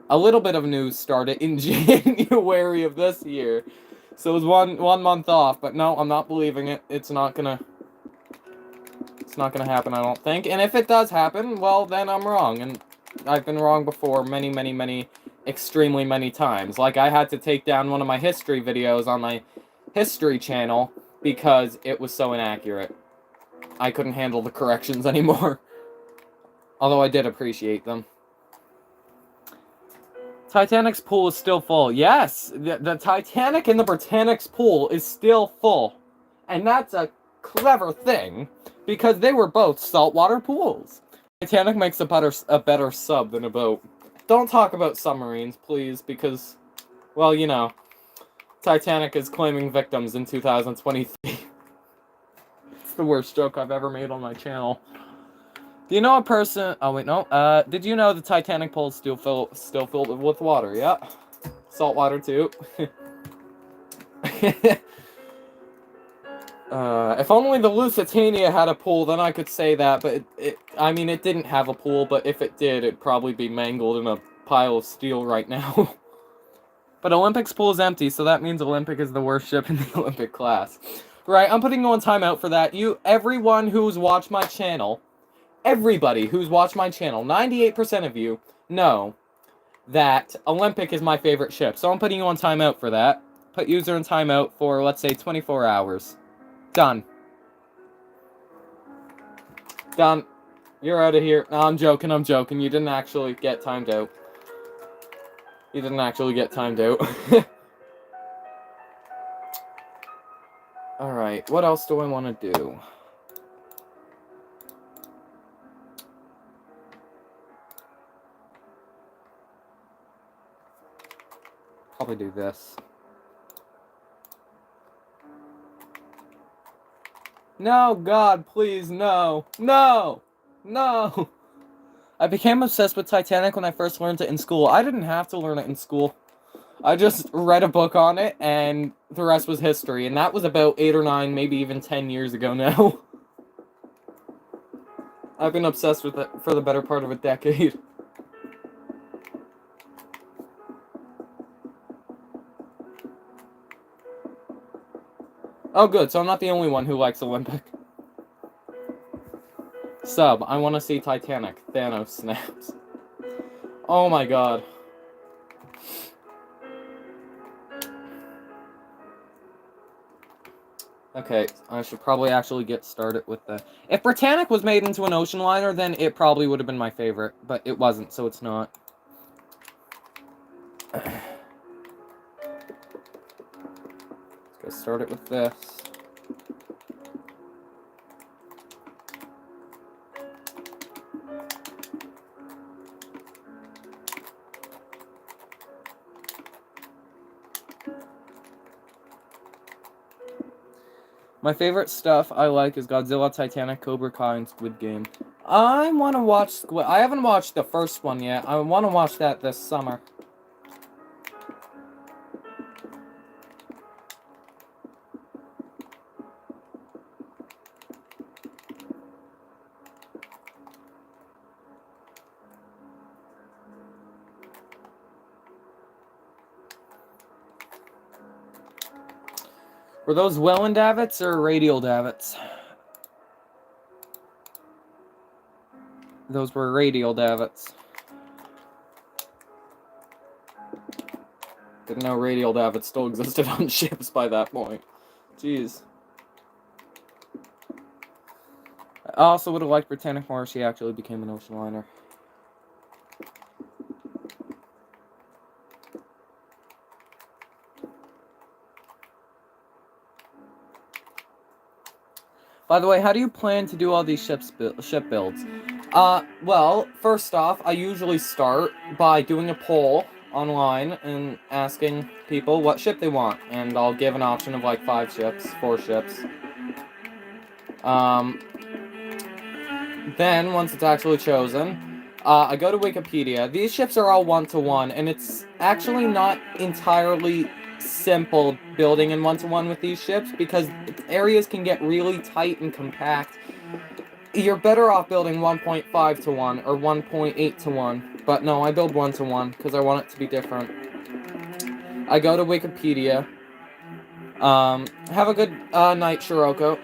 a little bit of news started in January of this year. So it was one month off, but no, I'm not believing it. It's not gonna happen, I don't think. And if it does happen, well, then I'm wrong. And I've been wrong before many, extremely many times. Like, I had to take down one of my history videos on my history channel because it was so inaccurate. I couldn't handle the corrections anymore. Although I did appreciate them. Titanic's pool is still full. Yes! The Titanic in the Britannic's pool is still full. And that's a clever thing, because they were both saltwater pools. Titanic makes a better sub than a boat. Don't talk about submarines, please, because, well, you know, Titanic is claiming victims in 2023. It's the worst joke I've ever made on my channel. Do you know a person... Oh, wait, no. Did you know the Titanic pool is still filled with water? Yeah. Salt water, too. If only the Lusitania had a pool, then I could say that, but I mean, it didn't have a pool, but if it did, it'd probably be mangled in a pile of steel right now. But Olympic's pool is empty, so that means Olympic is the worst ship in the Olympic class. Right, I'm putting you on timeout for that. Everyone who's watched my channel, everybody who's watched my channel, 98% of you know that Olympic is my favorite ship. So I'm putting you on timeout for that. Put user in timeout for, let's say, 24 hours. Done. Done. You're out of here. No, I'm joking. You didn't actually get timed out. You didn't actually get timed out. Alright, what else do I want to do? Probably do this. No, God, please, no. No! No! I became obsessed with Titanic when I first learned it in school. I didn't have to learn it in school. I just read a book on it, and the rest was history. And that was about 8 or 9, maybe even 10 years ago now. I've been obsessed with it for the better part of a decade. Oh, good, so I'm not the only one who likes Olympic. Sub, I want to see Titanic. Thanos snaps. Oh my god. Okay, I should probably actually get started with the... If Britannic was made into an ocean liner, then it probably would have been my favorite. But it wasn't, so it's not. Let's go start it with this. My favorite stuff I like is Godzilla, Titanic, Cobra Kai, and Squid Game. I want to watch Squid... I haven't watched the first one yet. I want to watch that this summer. Were those Welland davits or radial davits? Those were radial davits. Didn't know radial davits still existed on ships by that point. Jeez. I also would have liked Britannic more if she actually became an ocean liner. By the way, how do you plan to do all these ship builds? Well, first off, I usually start by doing a poll online and asking people what ship they want, and I'll give an option of like 5 ships, 4 ships. Then, once it's actually chosen, I go to Wikipedia. These ships are all 1-to-1, and it's actually not entirely simple building in 1-to-1 with these ships, because areas can get really tight and compact. You're better off building 1.5-to-1 or 1.8-to-1, but no, I build 1-to-1 because I want it to be different. I go to Wikipedia. Have a good night, Shiroko.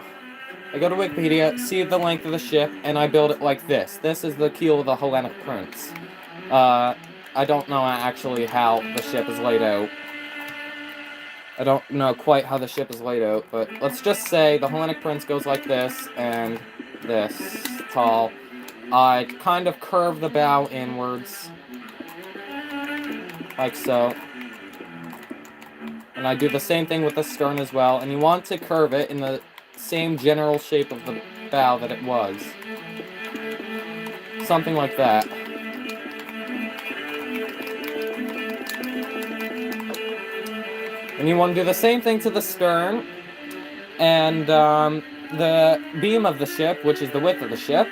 I go to Wikipedia, see the length of the ship, and I build it like this. This is the keel of the Hellenic Prince. I don't know actually how the ship is laid out. I don't know quite how the ship is laid out, but let's just say the Hellenic Prince goes like this, and this tall. I kind of curve the bow inwards, like so. And I do the same thing with the stern as well, and you want to curve it in the same general shape of the bow that it was. Something like that. And you want to do the same thing to the stern, and the beam of the ship, which is the width of the ship,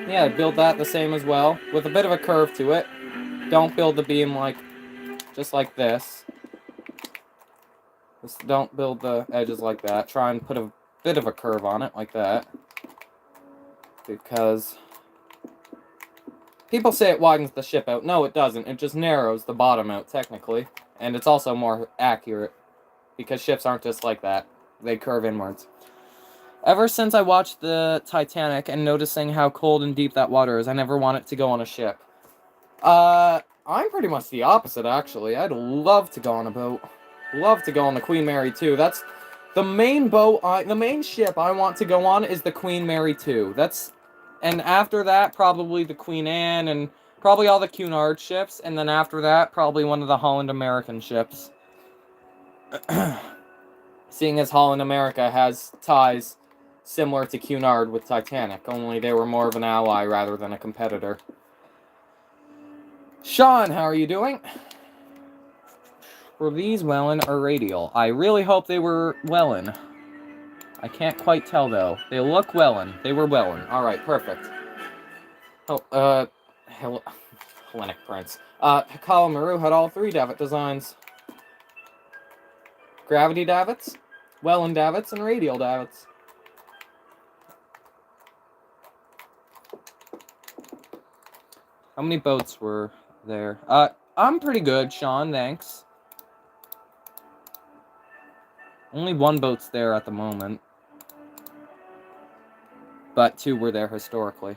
yeah, build that the same as well, with a bit of a curve to it. Don't build the beam like, just like this. Just don't build the edges like that. Try and put a bit of a curve on it, like that. Because people say it widens the ship out. No, it doesn't. It just narrows the bottom out, technically. And it's also more accurate. Because ships aren't just like that. They curve inwards. Ever since I watched the Titanic and noticing how cold and deep that water is, I never want it to go on a ship. I'm pretty much the opposite, actually. I'd love to go on a boat. Love to go on the Queen Mary 2. That's the main boat, the main ship I want to go on is the Queen Mary 2. And after that, probably the Queen Anne, and probably all the Cunard ships, and then after that, probably one of the Holland American ships. Seeing as Holland America has ties similar to Cunard with Titanic, only they were more of an ally rather than a competitor. Sean, how are you doing? Were these Welland or radial? I really hope they were Welland. I can't quite tell, though. They look Welland. They were Welland. Alright, perfect. Oh, Hellenic Prince. Hikala Maru had all 3 davit designs. Gravity davits, Welland davits, and radial davits. How many boats were there? I'm pretty good, Sean, thanks. Only 1 boat's there at the moment. But 2 were there historically.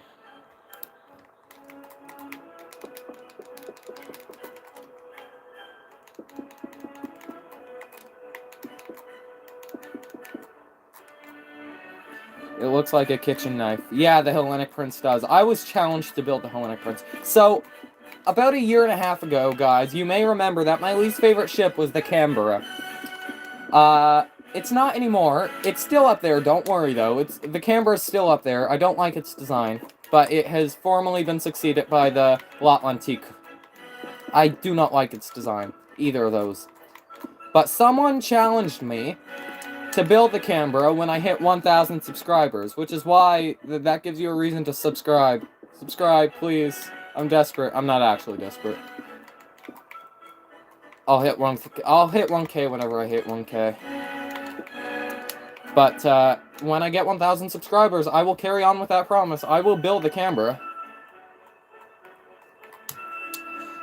It looks like a kitchen knife. Yeah, the Hellenic Prince does. I was challenged to build the Hellenic Prince. So, about a year and a half ago, guys, you may remember that my least favorite ship was the Canberra. It's not anymore. It's still up there, don't worry, though. The Canberra's still up there. I don't like its design. But it has formally been succeeded by the L'Atlantique. I do not like its design. Either of those. But someone challenged me to build the camera when I hit 1,000 subscribers, which is why that gives you a reason to subscribe. Subscribe, please. I'm desperate. I'm not actually desperate. I'll hit 1K whenever I hit 1K. But when I get 1,000 subscribers, I will carry on with that promise. I will build the camera.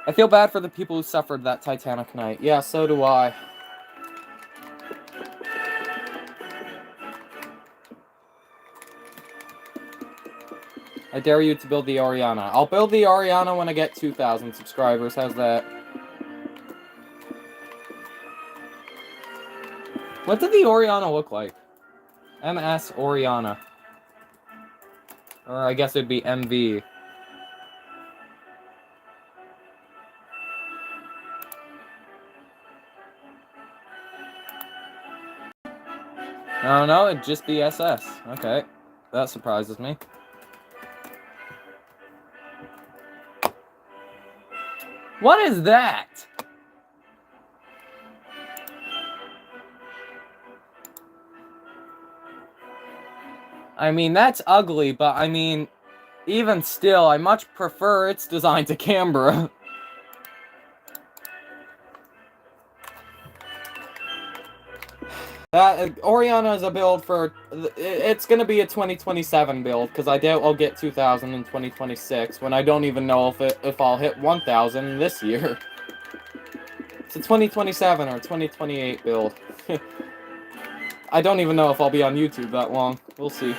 I feel bad for the people who suffered that Titanic night. Yeah, so do I. I dare you to build the Oriana. I'll build the Oriana when I get 2,000 subscribers. How's that? What did the Oriana look like? MS Oriana. Or I guess it'd be MV. No, it'd just be SS. Okay. That surprises me. What is that? I mean, that's ugly, but I mean, even still, I much prefer its design to Canberra. Oriana is a build for... It's gonna be a 2027 build, because I doubt I'll get 2,000 in 2026, when I don't even know if I'll hit 1,000 this year. It's a 2027 or 2028 build. I don't even know if I'll be on YouTube that long. We'll see.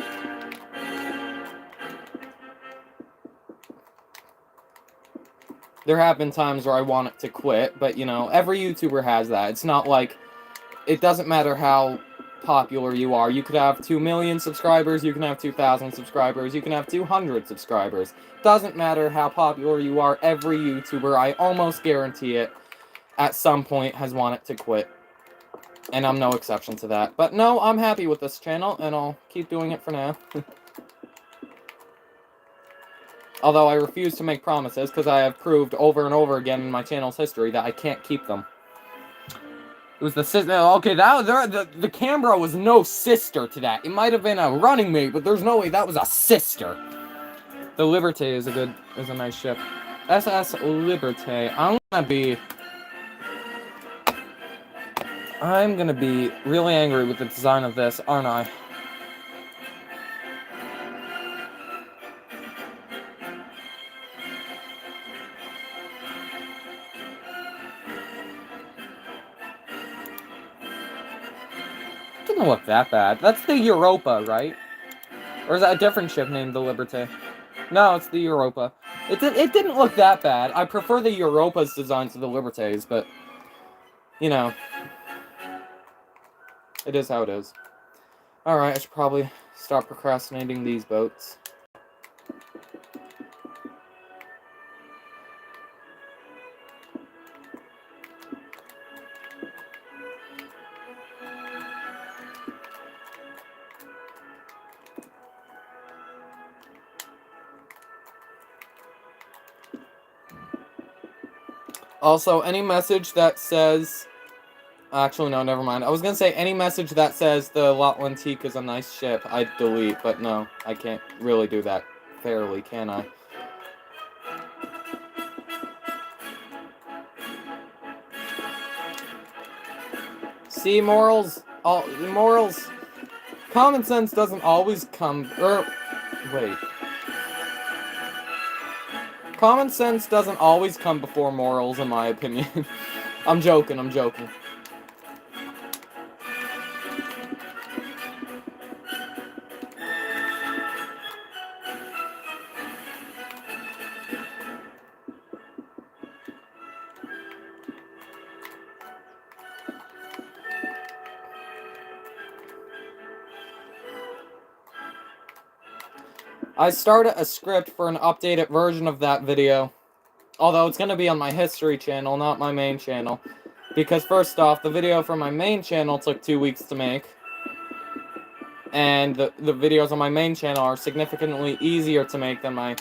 There have been times where I want it to quit, but, you know, every YouTuber has that. It's not like... It doesn't matter how popular you are. You could have 2 million subscribers, you can have 2,000 subscribers, you can have 200 subscribers. Doesn't matter how popular you are, every YouTuber, I almost guarantee it, at some point has wanted to quit. And I'm no exception to that. But no, I'm happy with this channel, and I'll keep doing it for now. Although I refuse to make promises, because I have proved over and over again in my channel's history that I can't keep them. It was the sister. Okay, the Canberra was no sister to that. It might have been a running mate, but there's no way that was a sister. The Liberté is a nice ship. SS Liberté. I'm gonna be really angry with the design of this, aren't I? Didn't look that bad. That's the Europa, right? Or is that a different ship named the Liberté? No, it's the Europa. It didn't look that bad. I prefer the Europa's design to the Libertés, but... You know. It is how it is. Alright, I should probably stop procrastinating these boats. Also, any message that says... Actually, no, never mind. I was gonna say any message that says the L'Atlantique is a nice ship, I'd delete, but no, I can't really do that fairly, can I? See, morals? Morals... Common sense doesn't always come... Wait. Common sense doesn't always come before morals, in my opinion. I'm joking. I started a script for an updated version of that video. Although it's going to be on my history channel, not my main channel. Because first off, the video for my main channel took 2 weeks to make. And the videos on my main channel are significantly easier to make than my...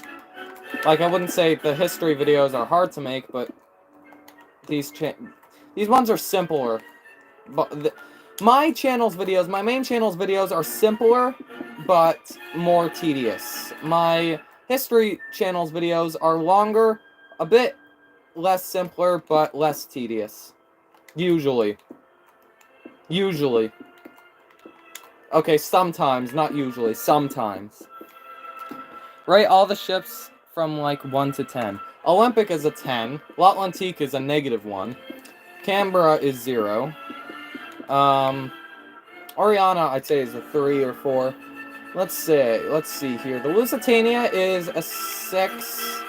Like, I wouldn't say the history videos are hard to make, but... These ones are simpler. But My channel's videos, my main channel's videos are simpler, but more tedious. My history channel's videos are longer, a bit less simpler, but less tedious. Usually. Usually. Okay, sometimes, not usually, sometimes. Rate all the ships from, like, 1 to 10. Olympic is a 10. L'Atlantique is a -1. Canberra is 0. Oriana, I'd say, is a 3 or 4. Let's see here. The Lusitania is a 6.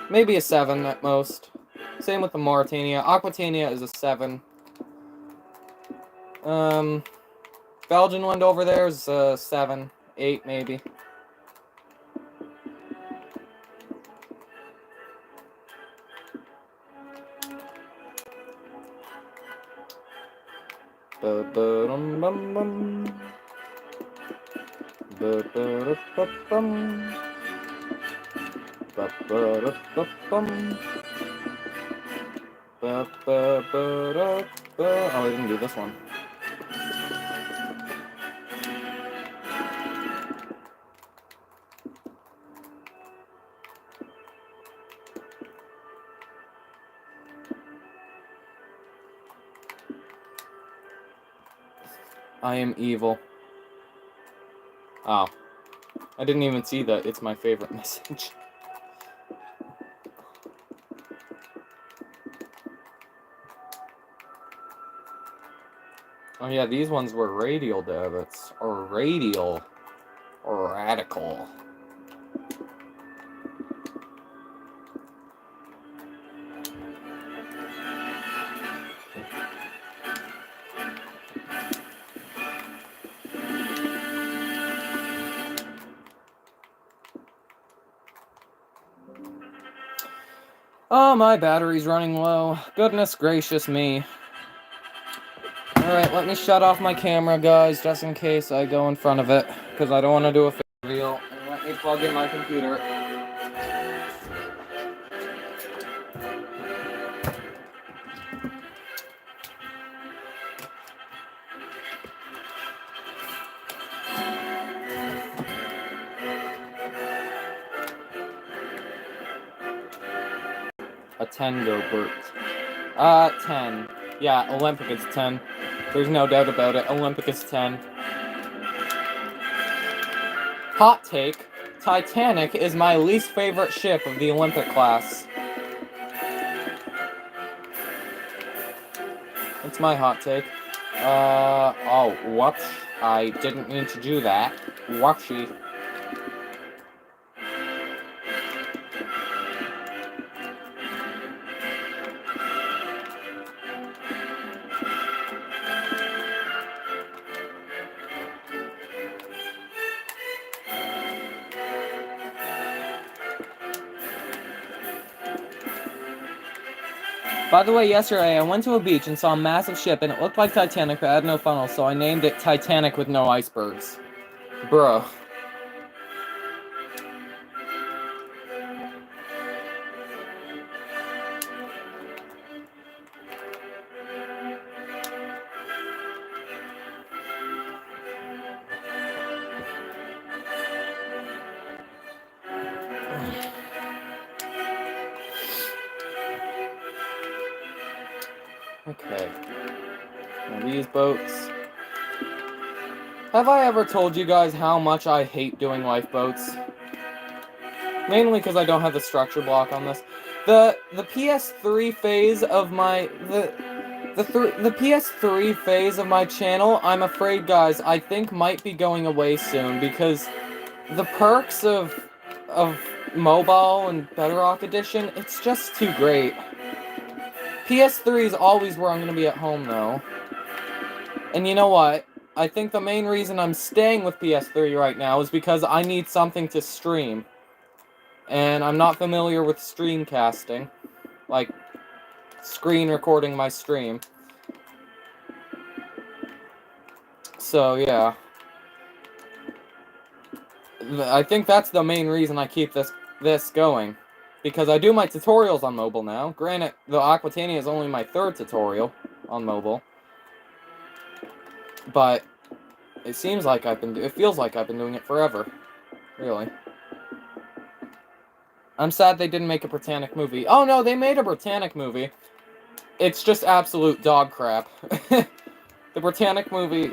Maybe a 7 at most. Same with the Mauritania. Aquitania is a 7. Belgian one over there is a 7, 8 maybe. Ba-ba-dum-bum-bum. Ba-ba-da-ba-bum. Ba-ba-da-ba-bum. Ba-ba-ba-da-ba. Oh, I didn't do this one. I am evil. Oh. I didn't even see that it's my favorite message. Oh yeah, these ones were radial debits. Or radial. Or radical. Oh, my battery's running low. Goodness gracious me. Alright, let me shut off my camera, guys, just in case I go in front of it, because I don't want to do a face reveal. And let me plug in my computer. A 10 go Bert. 10. Yeah, Olympic is 10. There's no doubt about it. Olympic is 10. Hot take. Titanic is my least favorite ship of the Olympic class. That's my hot take. Oh, whoops. I didn't mean to do that. Whoopsie. By the way, yesterday I went to a beach and saw a massive ship and it looked like Titanic but had no funnel, so I named it Titanic with no icebergs. Bro. Okay. Now these boats. Have I ever told you guys how much I hate doing lifeboats? Mainly because I don't have the structure block on this. The PS3 phase of my the PS3 phase of my channel, I'm afraid, guys, I think might be going away soon because the perks of mobile and Bedrock Edition, it's just too great. PS3 is always where I'm going to be at home, though. And you know what? I think the main reason I'm staying with PS3 right now is because I need something to stream. And I'm not familiar with streamcasting. Like, screen recording my stream. So, yeah. I think that's the main reason I keep this going. Because I do my tutorials on mobile now. Granted, the Aquitania is only my 3rd tutorial on mobile. But it seems like it feels like I've been doing it forever. Really. I'm sad they didn't make a Britannic movie. Oh no, they made a Britannic movie. It's just absolute dog crap. The Britannic movie,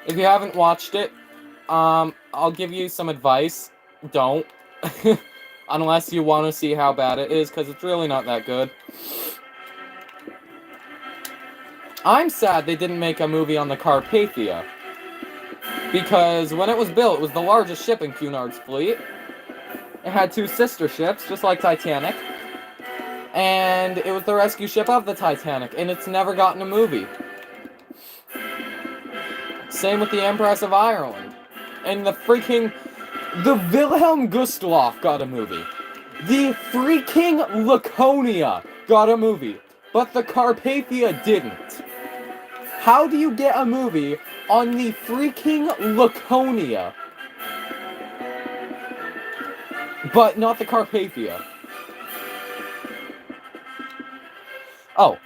if you haven't watched it, I'll give you some advice. Don't. Unless you want to see how bad it is, because it's really not that good. I'm sad they didn't make a movie on the Carpathia. Because when it was built, it was the largest ship in Cunard's fleet. It had 2 sister ships, just like Titanic. And it was the rescue ship of the Titanic, and it's never gotten a movie. Same with the Empress of Ireland. And the Wilhelm Gustloff got a movie. The freaking Laconia got a movie. But the Carpathia didn't. How do you get a movie on the freaking Laconia, but not the Carpathia? Oh,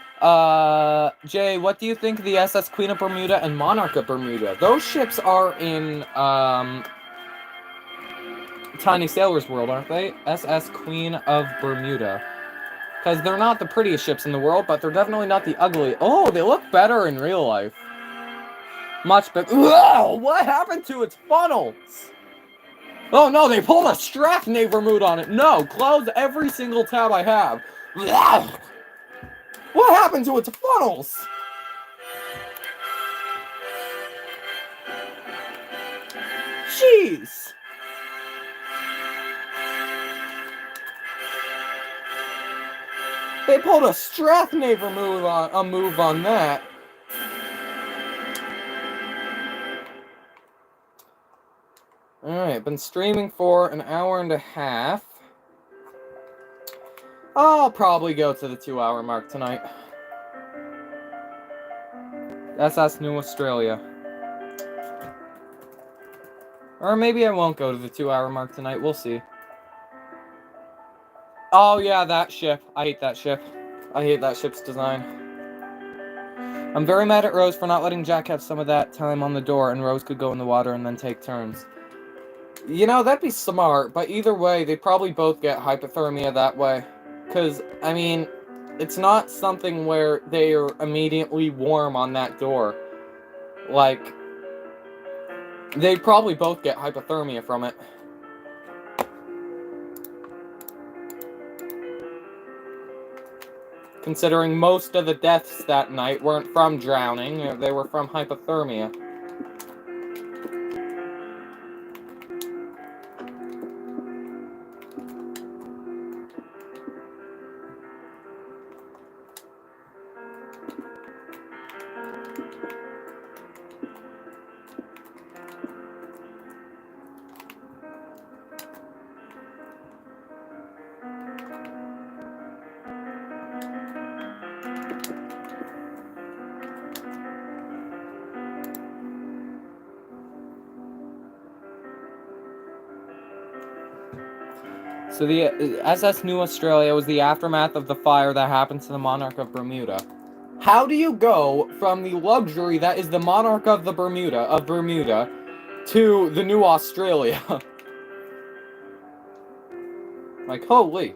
Jay, what do you think of the SS Queen of Bermuda and Monarch of Bermuda? Those ships are in, Tiny Sailor's World, aren't they? SS Queen of Bermuda. Because they're not the prettiest ships in the world, but they're definitely not the ugly. Oh, they look better in real life. Much better. Whoa! What happened to its funnels? Oh no, they pulled a Strathnavermood on it. No, close every single tab I have. What happened to its funnels? Jeez. They pulled a Strathnavermood move on that. Alright, been streaming for an hour and a half. I'll probably go to the 2-hour mark tonight. SS New Australia. Or maybe I won't go to the 2-hour mark tonight, we'll see. Oh yeah, that ship. I hate that ship. I hate that ship's design. I'm very mad at Rose for not letting Jack have some of that time on the door, and Rose could go in the water and then take turns. You know, that'd be smart, but either way, they'd probably both get hypothermia that way. Because, I mean, it's not something where they are immediately warm on that door. Like, they'd probably both get hypothermia from it. Considering most of the deaths that night weren't from drowning, they were from hypothermia. So the SS New Australia was the aftermath of the fire that happened to the Monarch of Bermuda. How do you go from the luxury that is the Monarch of Bermuda, to the New Australia? Like, holy.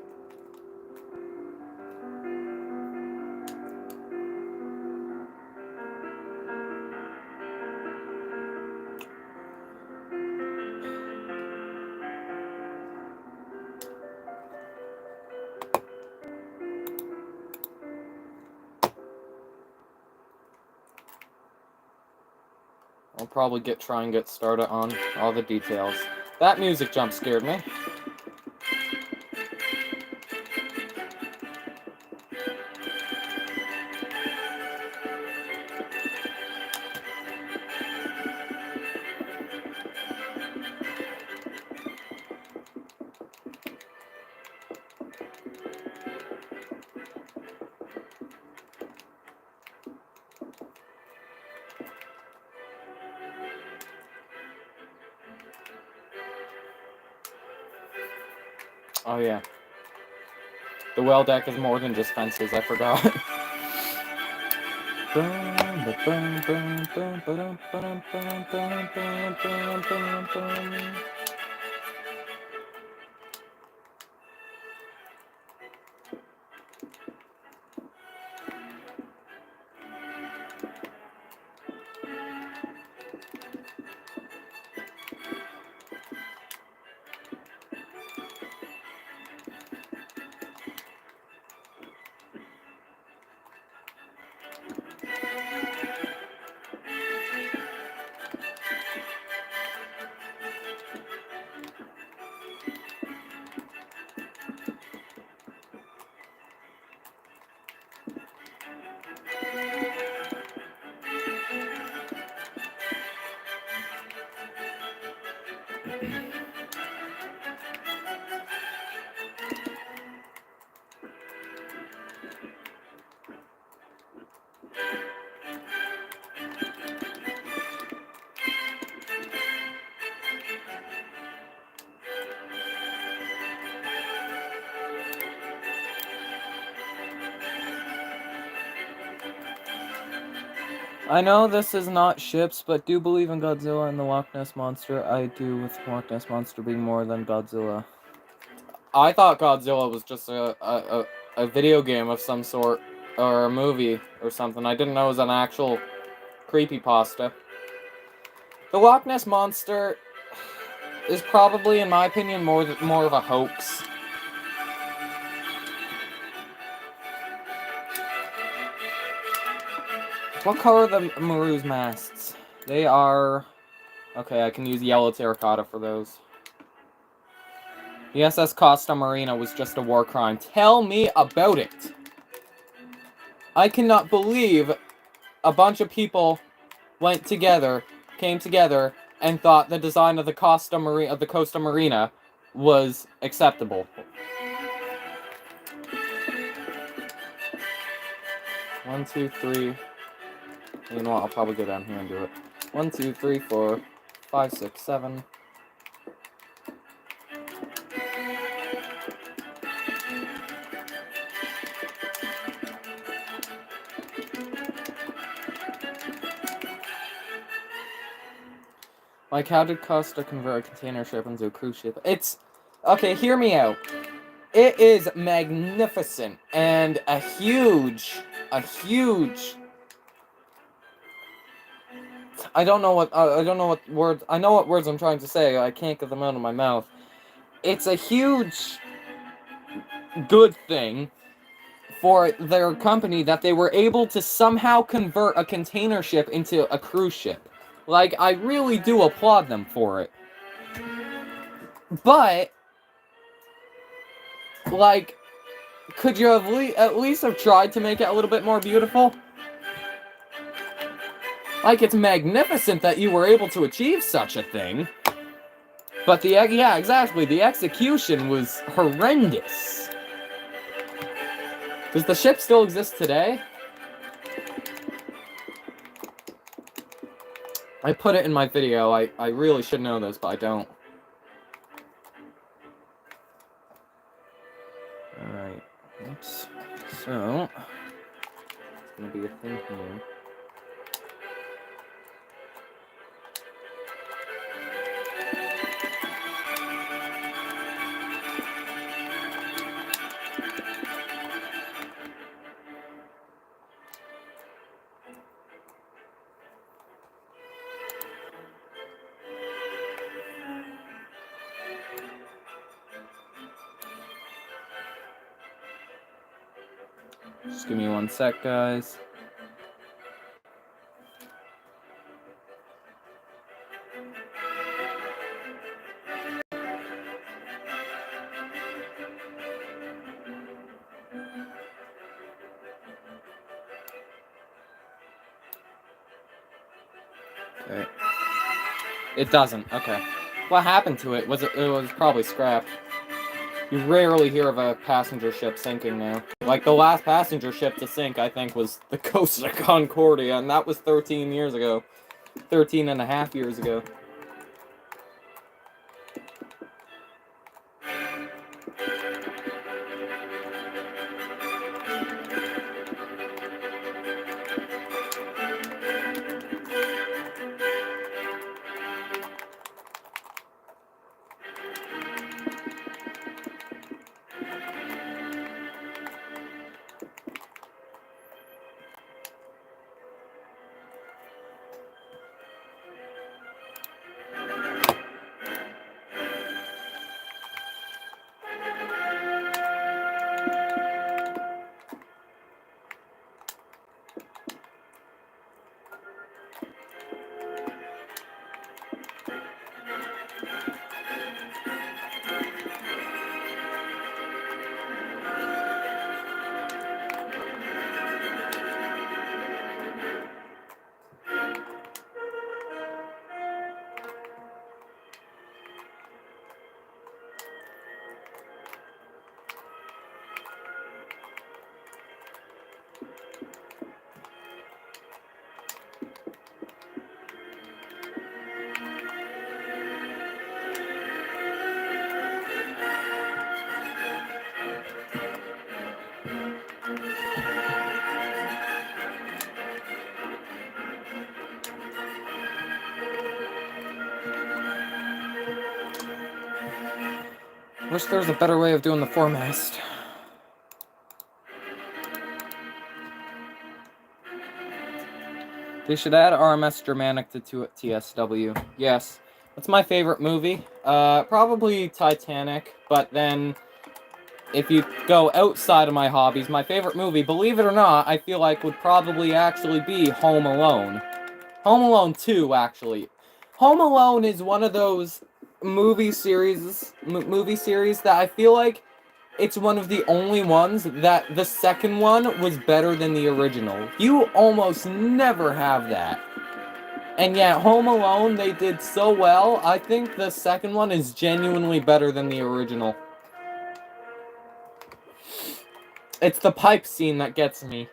I'll probably try and get started on all the details. That music jump scared me. Oh yeah. The well deck is more than just fences, I forgot. I know this is not ships, but do believe in Godzilla and the Loch Ness Monster. I do, with Loch Ness Monster being more than Godzilla. I thought Godzilla was just a video game of some sort, or a movie or something. I didn't know it was an actual creepypasta. The Loch Ness Monster is probably, in my opinion, more of a hoax. What color are the Maru's masts? They are... Okay, I can use yellow terracotta for those. The SS Costa Marina was just a war crime. Tell me about it! I cannot believe a bunch of people came together, and thought the design of the Costa Marina was acceptable. 1, 2, 3. You know what? I'll probably go down here and do it. 1, 2, 3, 4, 5, 6, 7. Like, how did Costa convert a container ship into a cruise ship? It's... Okay, hear me out. It is magnificent and a huge... I don't know what words... I know what words I'm trying to say. I can't get them out of my mouth. It's a huge good thing for their company that they were able to somehow convert a container ship into a cruise ship. Like, I really do applaud them for it. But, like, could you have at least have tried to make it a little bit more beautiful? Like, it's magnificent that you were able to achieve such a thing. But yeah, exactly, the execution was horrendous. Does the ship still exist today? I put it in my video. I really should know this, but I don't. Alright. Oops. So, it's gonna be a thing here. Just give me 1 sec, guys. Okay. It doesn't. Okay. What happened to it? It was probably scrapped. You rarely hear of a passenger ship sinking now. Like, the last passenger ship to sink, I think, was the Costa Concordia, and that was 13 years ago. 13 and a half years ago. Wish there was a better way of doing the foremast. They should add RMS Germanic to TSW. Yes. That's my favorite movie. Probably Titanic, but then if you go outside of my hobbies, my favorite movie, believe it or not, I feel like would probably actually be Home Alone. Home Alone 2, actually. Home Alone is one of those movie series that I feel like it's one of the only ones that the second one was better than the original. You almost never have that. And yet, Home Alone, they did so well, I think the second one is genuinely better than the original. It's the pipe scene that gets me.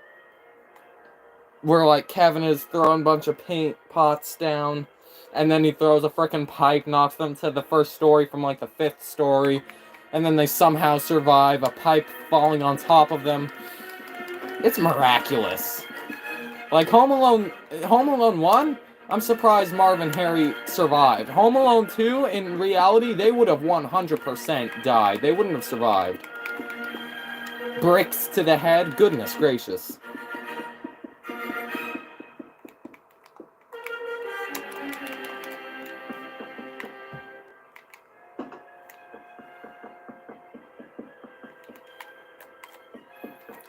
Where, like, Kevin is throwing a bunch of paint pots down, and then he throws a frickin' pipe, knocks them to the first story from, like, the 5th story, and then they somehow survive, a pipe falling on top of them. It's miraculous. Like, Home Alone 1, I'm surprised Marv and Harry survived. Home Alone 2, in reality, they would have 100% died. They wouldn't have survived. Bricks to the head, goodness gracious.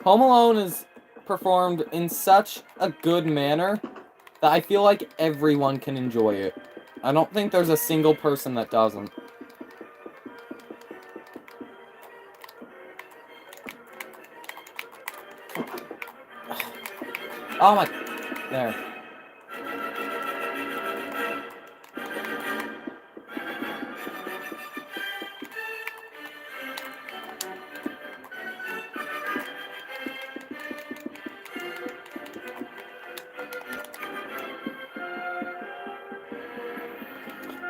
Home Alone is performed in such a good manner that I feel like everyone can enjoy it. I don't think there's a single person that doesn't. Oh my... There.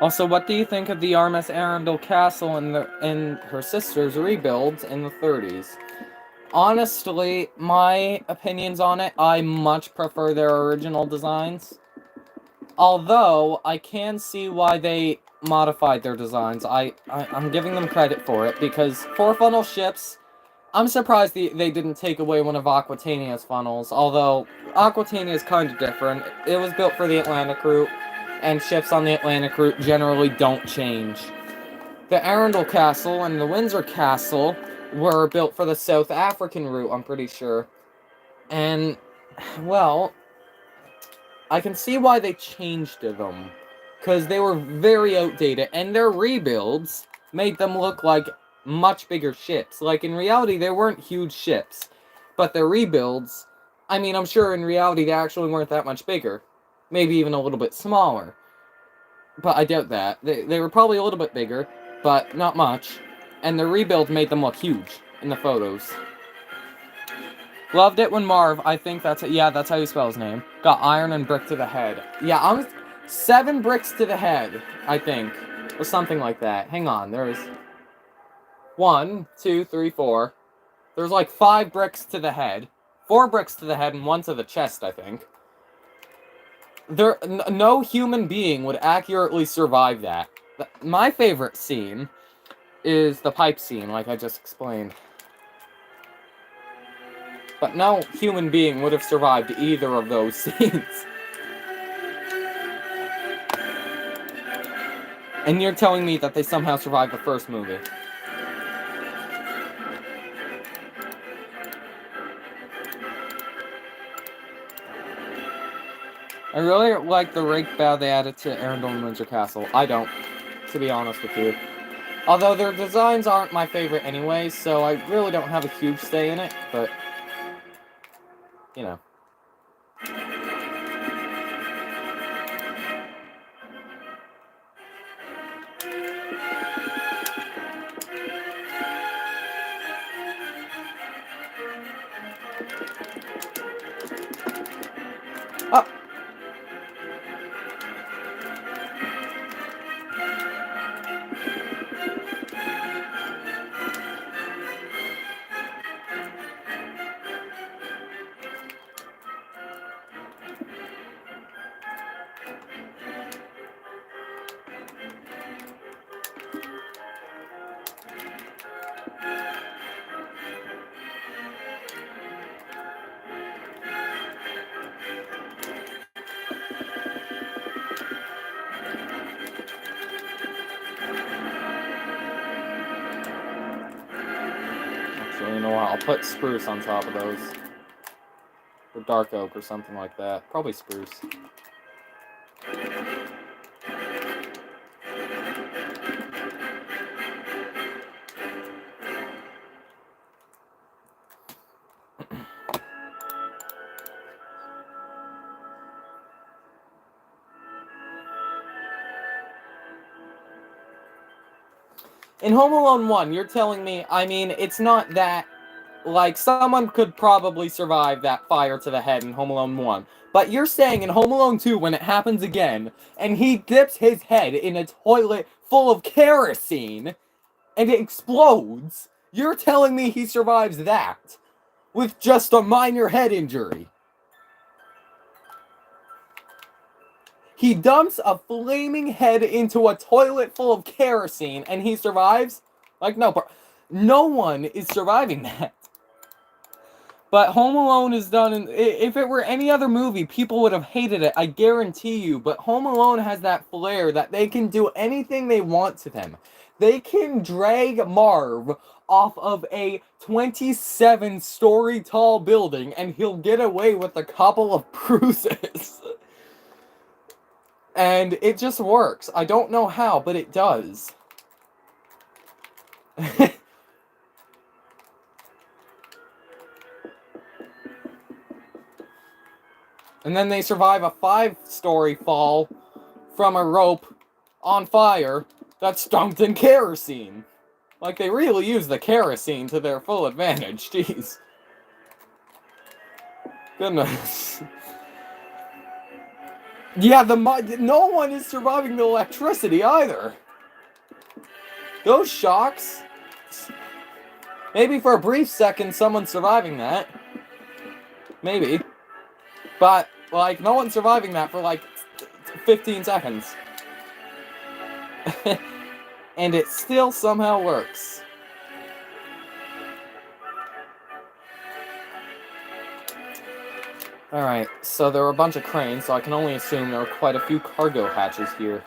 Also, what do you think of the Artemis Arundel Castle and her sister's rebuilds in the 30s? Honestly, my opinions on it, I much prefer their original designs. Although, I can see why they modified their designs. I'm giving them credit for it, because 4-funnel ships, I'm surprised they didn't take away one of Aquitania's funnels, although Aquitania is kind of different. It was built for the Atlantic route, and ships on the Atlantic route generally don't change. The Arundel Castle and the Windsor Castle were built for the South African route, I'm pretty sure. And, well, I can see why they changed them. Because they were very outdated, and their rebuilds made them look like much bigger ships. Like, in reality, they weren't huge ships. But their rebuilds, I mean, I'm sure in reality they actually weren't that much bigger. Maybe even a little bit smaller. But I doubt that. They were probably a little bit bigger, but not much. And the rebuild made them look huge in the photos. Loved it when Marv, I think that's it. Yeah, that's how you spell his name. Got iron and brick to the head. Yeah, I'm 7 bricks to the head, I think. Or something like that. Hang on, there's 1, 2, 3, 4. There's like 5 bricks to the head. 4 bricks to the head and 1 to the chest, I think. No human being would accurately survive that. My favorite scene is the pipe scene, like I just explained. But no human being would have survived either of those scenes. And you're telling me that they somehow survived the first movie. I really like the rake bow they added to Arundel and Windsor Castle. I don't, to be honest with you. Although their designs aren't my favorite anyway, so I really don't have a huge say in it, but... you know. Oh! know what. I'll put spruce on top of those. Or dark oak or something like that. Probably spruce. In Home Alone 1, you're telling me, I mean, it's not that, like, someone could probably survive that fire to the head in Home Alone 1. But you're saying in Home Alone 2, when it happens again, and he dips his head in a toilet full of kerosene, and it explodes, you're telling me he survives that with just a minor head injury? He dumps a flaming head into a toilet full of kerosene and he survives? Like, no one is surviving that. But Home Alone is done in... If it were any other movie, people would have hated it, I guarantee you. But Home Alone has that flair that they can do anything they want to them. They can drag Marv off of a 27-story tall building and he'll get away with a couple of bruises. And it just works. I don't know how, but it does. And then they survive a 5-story fall from a rope on fire that's dunked in kerosene. Like, they really use the kerosene to their full advantage. Jeez. Goodness. Yeah, no one is surviving the electricity either. Those shocks. Maybe for a brief second someone's surviving that. Maybe. But, like, no one's surviving that for, like, 15 seconds. And it still somehow works. Alright, so there were a bunch of cranes, so I can only assume there were quite a few cargo hatches here.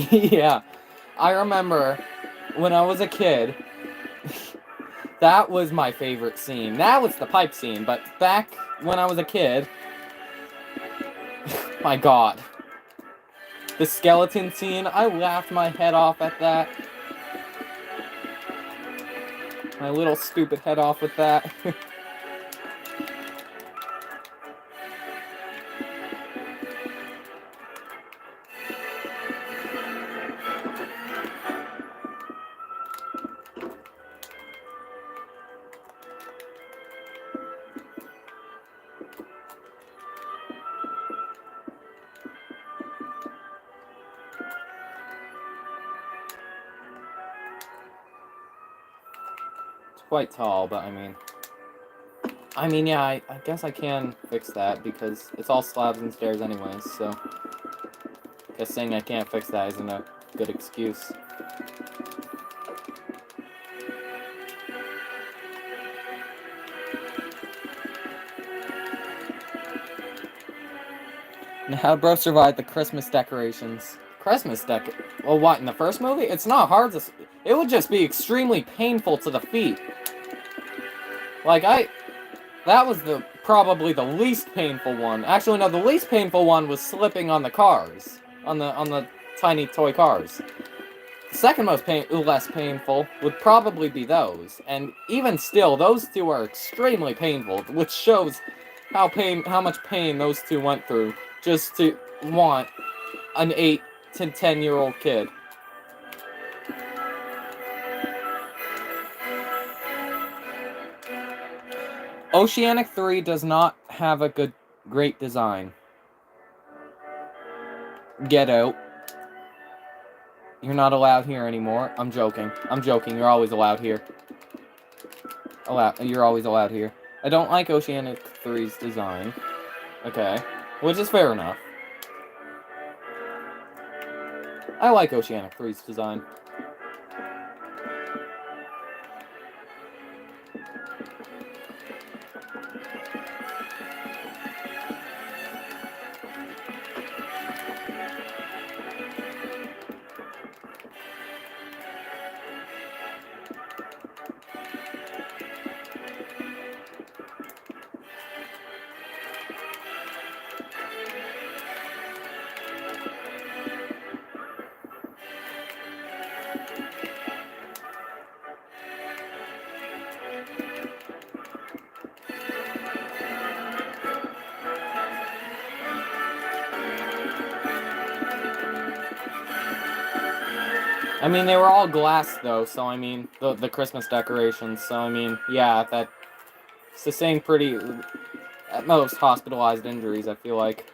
Yeah, I remember when I was a kid, that was my favorite scene. That was the pipe scene, but back when I was a kid, my god. The skeleton scene, I laughed my head off at that. My little stupid head off with that. Quite tall, but I mean, yeah, I guess I can fix that because it's all slabs and stairs anyways, so I guess saying I can't fix that isn't a good excuse. Now, how bro survived the Christmas decorations? Well, what, in the first movie? It's not hard to... It would just be extremely painful to the feet. Like, that was probably the least painful one. Actually, no, the least painful one was slipping on the cars. On the tiny toy cars. The second less painful would probably be those. And even still, those two are extremely painful, which shows how much pain those two went through just to want an 8 to 10-year-old kid. Oceanic 3 does not have a great design. Get out. You're not allowed here anymore. I'm joking. You're always allowed here. You're always allowed here. I don't like Oceanic 3's design. Okay. Which is fair enough. I like Oceanic 3's design. I mean, they were all glass, though, so, I mean, the Christmas decorations, so, I mean, yeah, that sustained pretty, at most, hospitalized injuries, I feel like.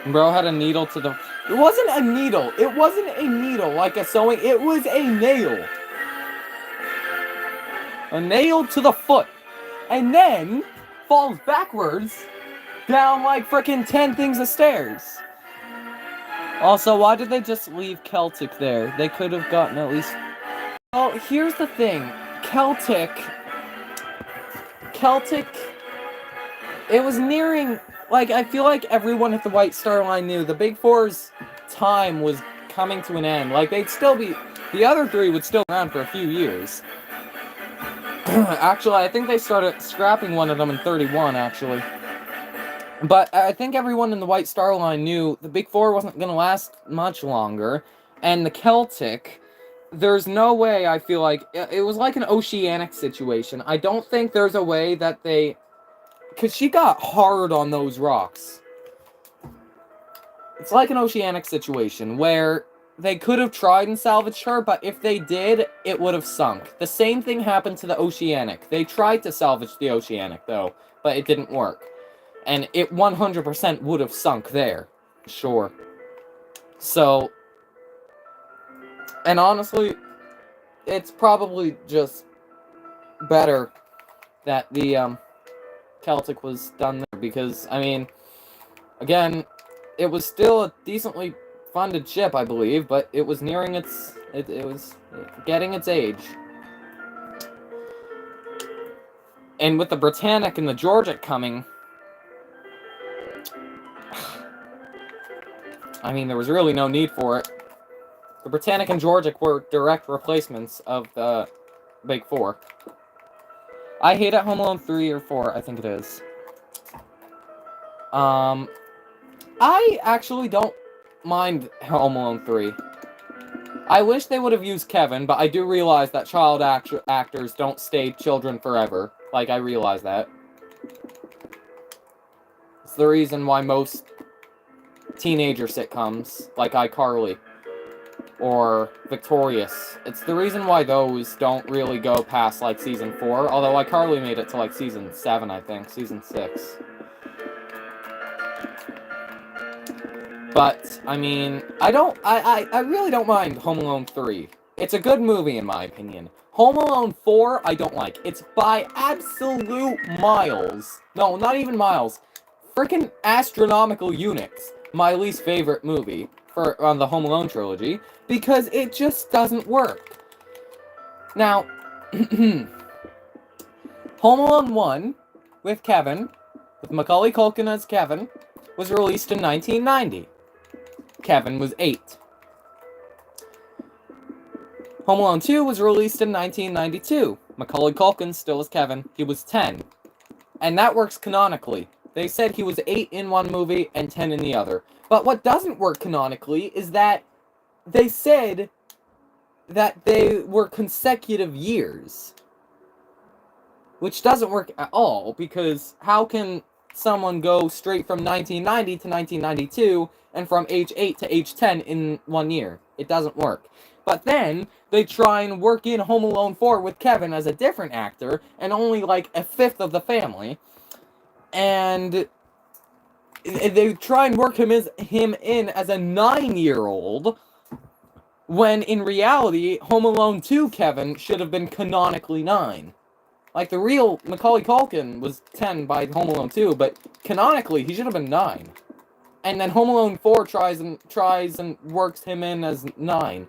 Bro had a needle to the... It wasn't a needle! It wasn't a needle, like a sewing... It was a nail! A nail to the foot! And then, falls backwards down, like, frickin' 10 things of stairs! Also, why did they just leave Celtic there? They could have gotten at least... Well, here's the thing. Celtic... It was nearing... Like, I feel like everyone at the White Star Line knew the Big Four's time was coming to an end. Like, they'd still be... The other three would still be around for a few years. Actually, I think they started scrapping one of them in 31, actually. But I think everyone in the White Star Line knew the Big Four wasn't going to last much longer. And the Celtic, there's no way, I feel like... It was like an Oceanic situation. I don't think there's a way that they... Because she got hard on those rocks. It's like an Oceanic situation, where they could have tried and salvaged her, but if they did, it would have sunk. The same thing happened to the Oceanic. They tried to salvage the Oceanic, though, but it didn't work. And it 100% would have sunk there. Sure. So... And honestly, it's probably just better that the, Celtic was done there, because, I mean, again, it was still a decently funded ship, I believe, but it was nearing its... It was getting its age. And with the Britannic and the Georgic coming... I mean, there was really no need for it. The Britannic and Georgic were direct replacements of the Big Four. I hate it, Home Alone 3 or 4, I think it is. I actually don't mind Home Alone 3. I wish they would have used Kevin, but I do realize that child actors don't stay children forever. Like, I realize that. It's the reason why most teenager sitcoms, like iCarly, or Victorious, it's the reason why those don't really go past, like, season 4, although iCarly made it to, like, season 7, I think, season 6. But, I mean, I really don't mind Home Alone 3. It's a good movie, in my opinion. Home Alone 4, I don't like. It's by absolute miles. No, not even miles. Freaking astronomical units. My least favorite movie on the Home Alone trilogy, because it just doesn't work. Now, Home Alone 1, with Kevin, with Macaulay Culkin as Kevin, was released in 1990. Kevin was 8. Home Alone 2 was released in 1992. Macaulay Culkin still as Kevin. He was 10. And that works canonically. They said he was 8 in one movie and 10 in the other. But what doesn't work canonically is that they said that they were consecutive years. Which doesn't work at all, because how can someone go straight from 1990 to 1992 and from age 8 to age 10 in 1 year? It doesn't work. But then, they try and work in Home Alone 4 with Kevin as a different actor, and only like a fifth of the family. And they try and work him in as a 9-year-old, When in reality, Home Alone 2 Kevin should have been canonically 9. Like, the real Macaulay Culkin was 10 by Home Alone 2, but canonically, he should have been 9. And then Home Alone 4 tries and works him in as 9.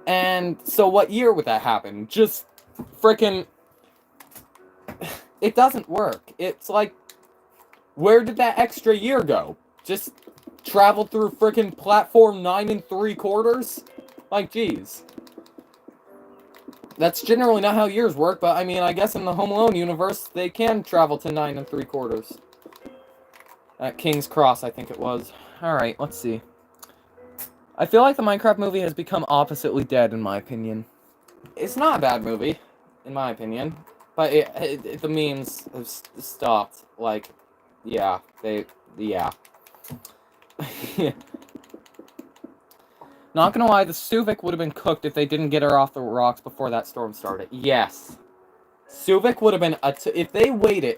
And so what year would that happen? Just frickin'... It doesn't work. It's like, where did that extra year go? Just traveled through frickin' platform 9 3/4? Like, jeez. That's generally not how years work, but I mean, I guess in the Home Alone universe, they can travel to 9 3/4. At King's Cross, I think it was. Alright, let's see. I feel like the Minecraft movie has become oppositely dead, in my opinion. It's not a bad movie, in my opinion. But the memes have stopped. Like, yeah, yeah. Not gonna lie, the Suvik would have been cooked if they didn't get her off the rocks before that storm started. Yes. Suvik would have been... if they waited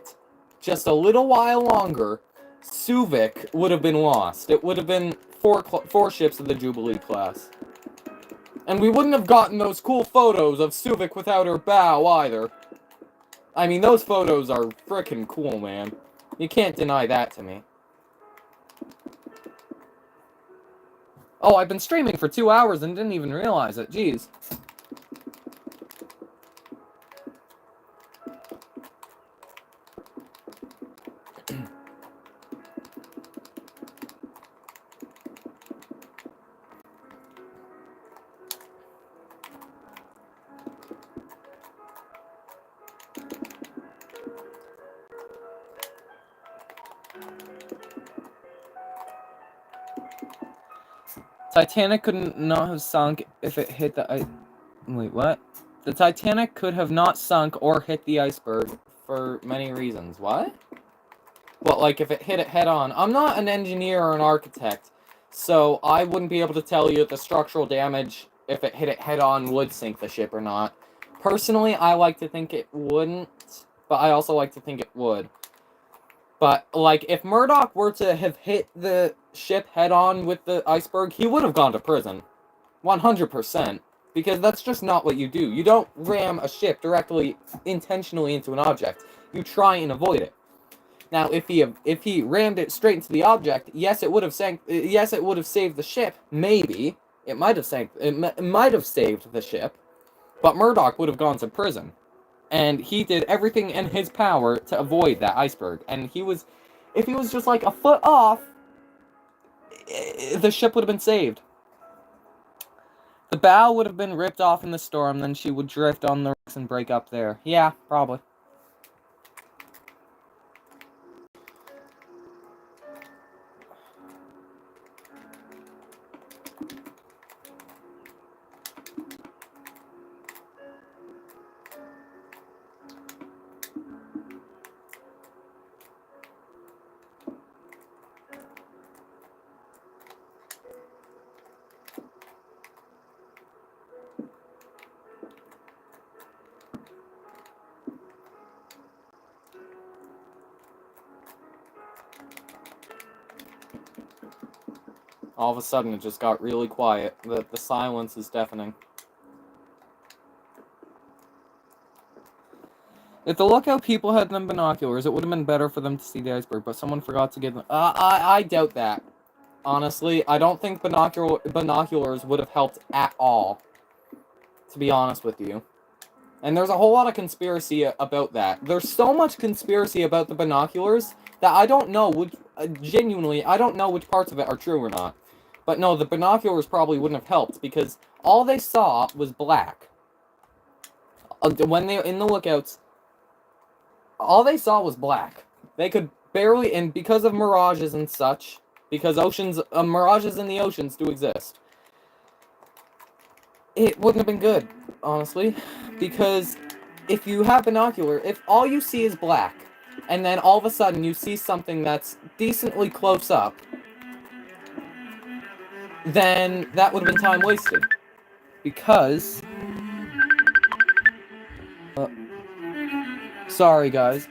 just a little while longer, Suvik would have been lost. It would have been four ships of the Jubilee class. And we wouldn't have gotten those cool photos of Suvik without her bow, either. I mean, those photos are frickin' cool, man. You can't deny that to me. Oh, I've been streaming for 2 hours and didn't even realize it. Jeez. Titanic could not have sunk if it hit the wait, what? The Titanic could have not sunk or hit the iceberg for many reasons. What? Well, like, if it hit it head-on. I'm not an engineer or an architect, so I wouldn't be able to tell you if the structural damage, if it hit it head-on, would sink the ship or not. Personally, I like to think it wouldn't, but I also like to think it would. But, like, if Murdoch were to have hit the ship head-on with the iceberg, he would have gone to prison. 100%. Because that's just not what you do. You don't ram a ship directly, intentionally into an object. You try and avoid it. Now, if he rammed it straight into the object, yes, it would have saved the ship. Maybe. It might have saved the ship. But Murdoch would have gone to prison. And he did everything in his power to avoid that iceberg. And if he was just like a foot off, the ship would have been saved. The bow would have been ripped off in the storm, then she would drift on the rocks and break up there. Yeah, probably. All of a sudden, it just got really quiet. The silence is deafening. If the lookout people had them binoculars, it would have been better for them to see the iceberg, but someone forgot to give them... I doubt that. Honestly, I don't think binoculars would have helped at all. To be honest with you. And there's a whole lot of conspiracy about that. There's so much conspiracy about the binoculars that I don't know which... genuinely, I don't know which parts of it are true or not. But no, the binoculars probably wouldn't have helped, because all they saw was black. When they were in the lookouts, all they saw was black. They could barely, and because of mirages and such, because mirages in the oceans do exist, it wouldn't have been good, honestly, because if you have binocular, if all you see is black, and then all of a sudden you see something that's decently close up, then that would have been time wasted. Because... sorry, guys.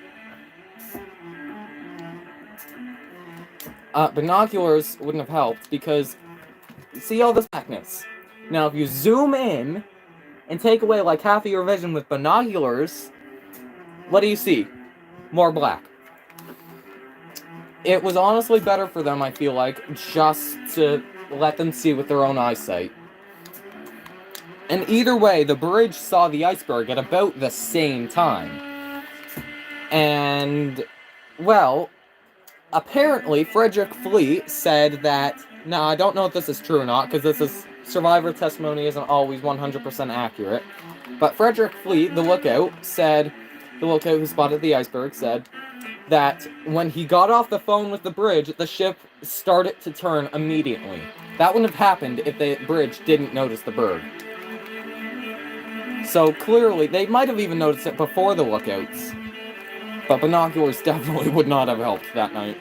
Binoculars wouldn't have helped, because... see all this blackness? Now, if you zoom in and take away like half of your vision with binoculars, what do you see? More black. It was honestly better for them, I feel like, just to let them see with their own eyesight. And either way, the bridge saw the iceberg at about the same time. And, well, apparently Frederick Fleet said that, now I don't know if this is true or not, because this is, survivor testimony isn't always 100% accurate, but Frederick Fleet, the lookout who spotted the iceberg, said that when he got off the phone with the bridge, the ship started to turn immediately. That wouldn't have happened if the bridge didn't notice the berg. So clearly, they might have even noticed it before the lookouts. But binoculars definitely would not have helped that night.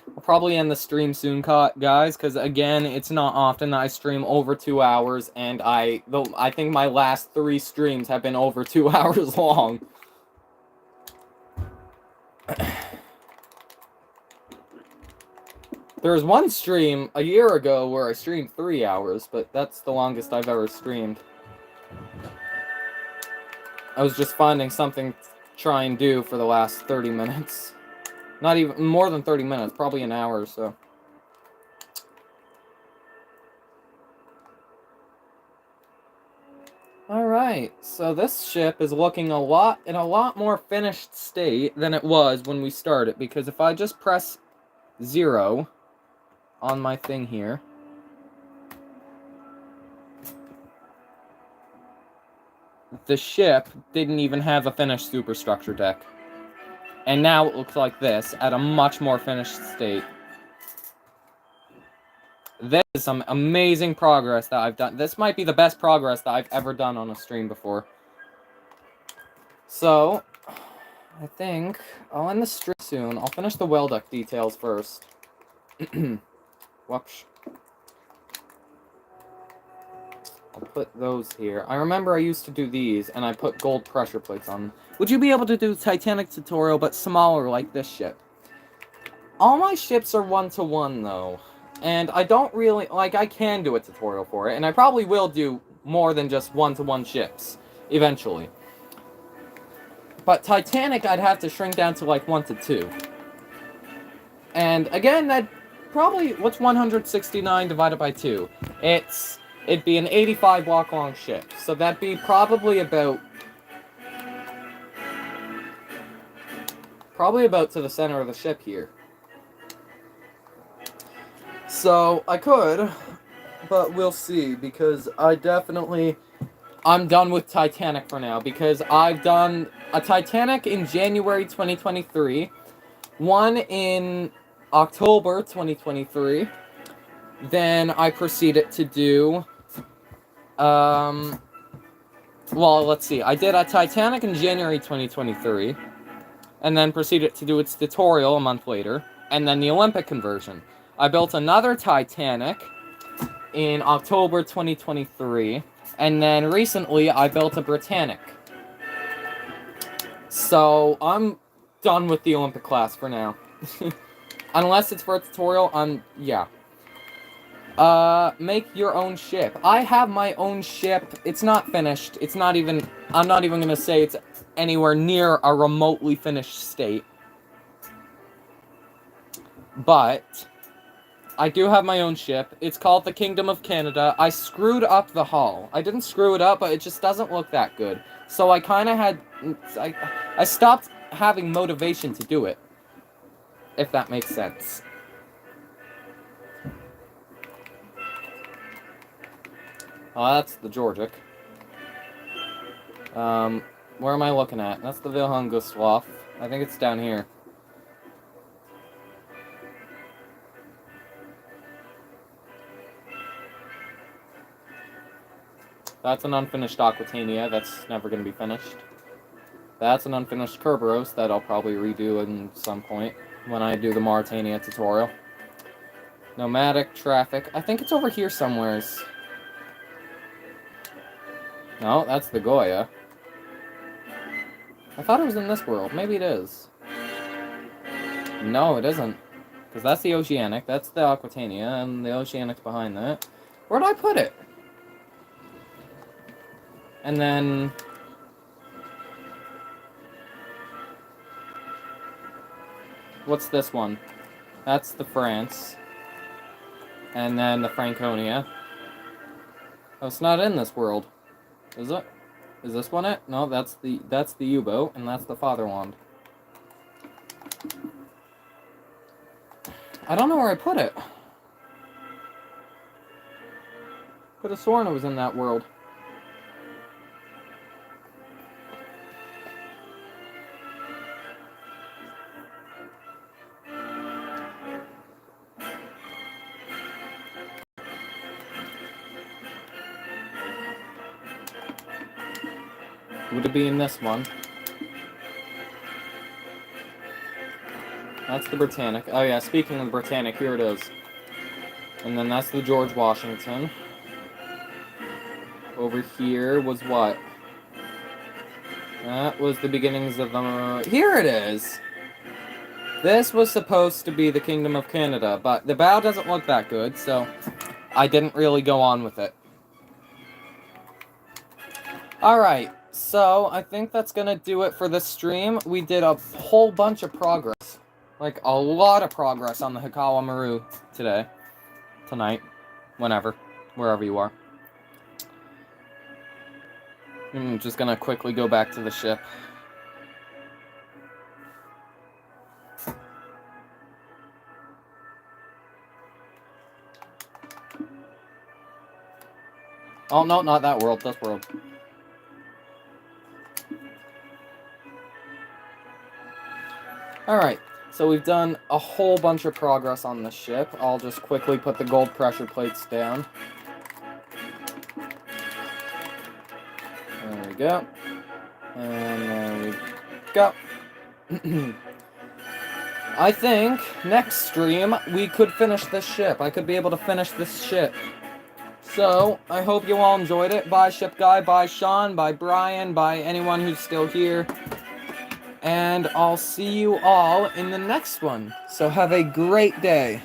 I'll probably end the stream soon, guys, because again, it's not often that I stream over 2 hours, and I think my last 3 streams have been over 2 hours long. There was one stream a year ago where I streamed 3 hours, but that's the longest I've ever streamed. I was just finding something to try and do for the last 30 minutes. Not even, more than 30 minutes, probably an hour or so. Alright, so this ship is looking in a lot more finished state than it was when we started, because if I just press 0 on my thing here, the ship didn't even have a finished superstructure deck. And now it looks like this, at a much more finished state. This is some amazing progress that I've done. This might be the best progress that I've ever done on a stream before. So, I think I'll end the stream soon. I'll finish the well deck details first. Whoops. I'll put those here. I remember I used to do these, and I put gold pressure plates on them. Would you be able to do Titanic tutorial, but smaller like this ship? All my ships are 1-to-1, though. And I don't really... Like, I can do a tutorial for it, and I probably will do more than just 1-to-1 ships, eventually. But Titanic, I'd have to shrink down to, like, 1-to-2. And, again, that probably... What's 169 divided by 2? It'd be an 85 block long ship. So that'd be probably about... Probably about to the center of the ship here. So, I could, but we'll see, because I'm done with Titanic for now, because I've done a Titanic in January 2023, one in October 2023, then I proceeded to do, well, let's see, I did a Titanic in January 2023, and then proceeded to do its tutorial a month later, and then the Olympic conversion. I built another Titanic in October 2023, and then recently I built a Britannic. So, I'm done with the Olympic class for now. Unless it's for a tutorial, yeah. Make your own ship. I have my own ship. It's not finished. It's not even... I'm not even gonna say it's anywhere near a remotely finished state. But... I do have my own ship. It's called the Kingdom of Canada. I screwed up the hull. I didn't screw it up, but it just doesn't look that good. So I kind of had... I stopped having motivation to do it. If that makes sense. Oh, that's the Georgic. Where am I looking at? That's the Wilhelm Gustloff. I think it's down here. That's an unfinished Aquitania. That's never going to be finished. That's an unfinished Kerberos that I'll probably redo at some point. when I do the Mauritania tutorial. Nomadic traffic. I think it's over here somewheres. No, that's the Goya. I thought it was in this world. Maybe it is. No, it isn't. Because that's the Oceanic, that's the Aquitania, and the Oceanic's behind that. Where'd I put it? And then... what's this one? That's the France. And then the Franconia. Oh, it's not in this world. Is it? Is this one it? No, that's the U-boat, and that's the Fatherland. I don't know where I put it. Could have sworn it was in that world. Would it be in this one? That's the Britannic. Oh yeah, speaking of Britannic, here it is. And then that's the George Washington. Over here was what? That was the beginnings of the... Here it is! This was supposed to be the Kingdom of Canada, but the bow doesn't look that good, so I didn't really go on with it. Alright, so I think that's gonna do it for this stream. We did a whole bunch of progress. Like, a lot of progress on the Hikawa Maru today. Tonight. Whenever. Wherever you are. I'm just gonna quickly go back to the ship. Oh, no, not that world. This world. Alright, so we've done a whole bunch of progress on the ship. I'll just quickly put the gold pressure plates down. There we go. And there we go. I think next stream we could finish this ship. I could be able to finish this ship. So, I hope you all enjoyed it. Bye, Ship Guy. Bye, Sean. Bye, Brian. Bye, anyone who's still here. And I'll see you all in the next one. So have a great day.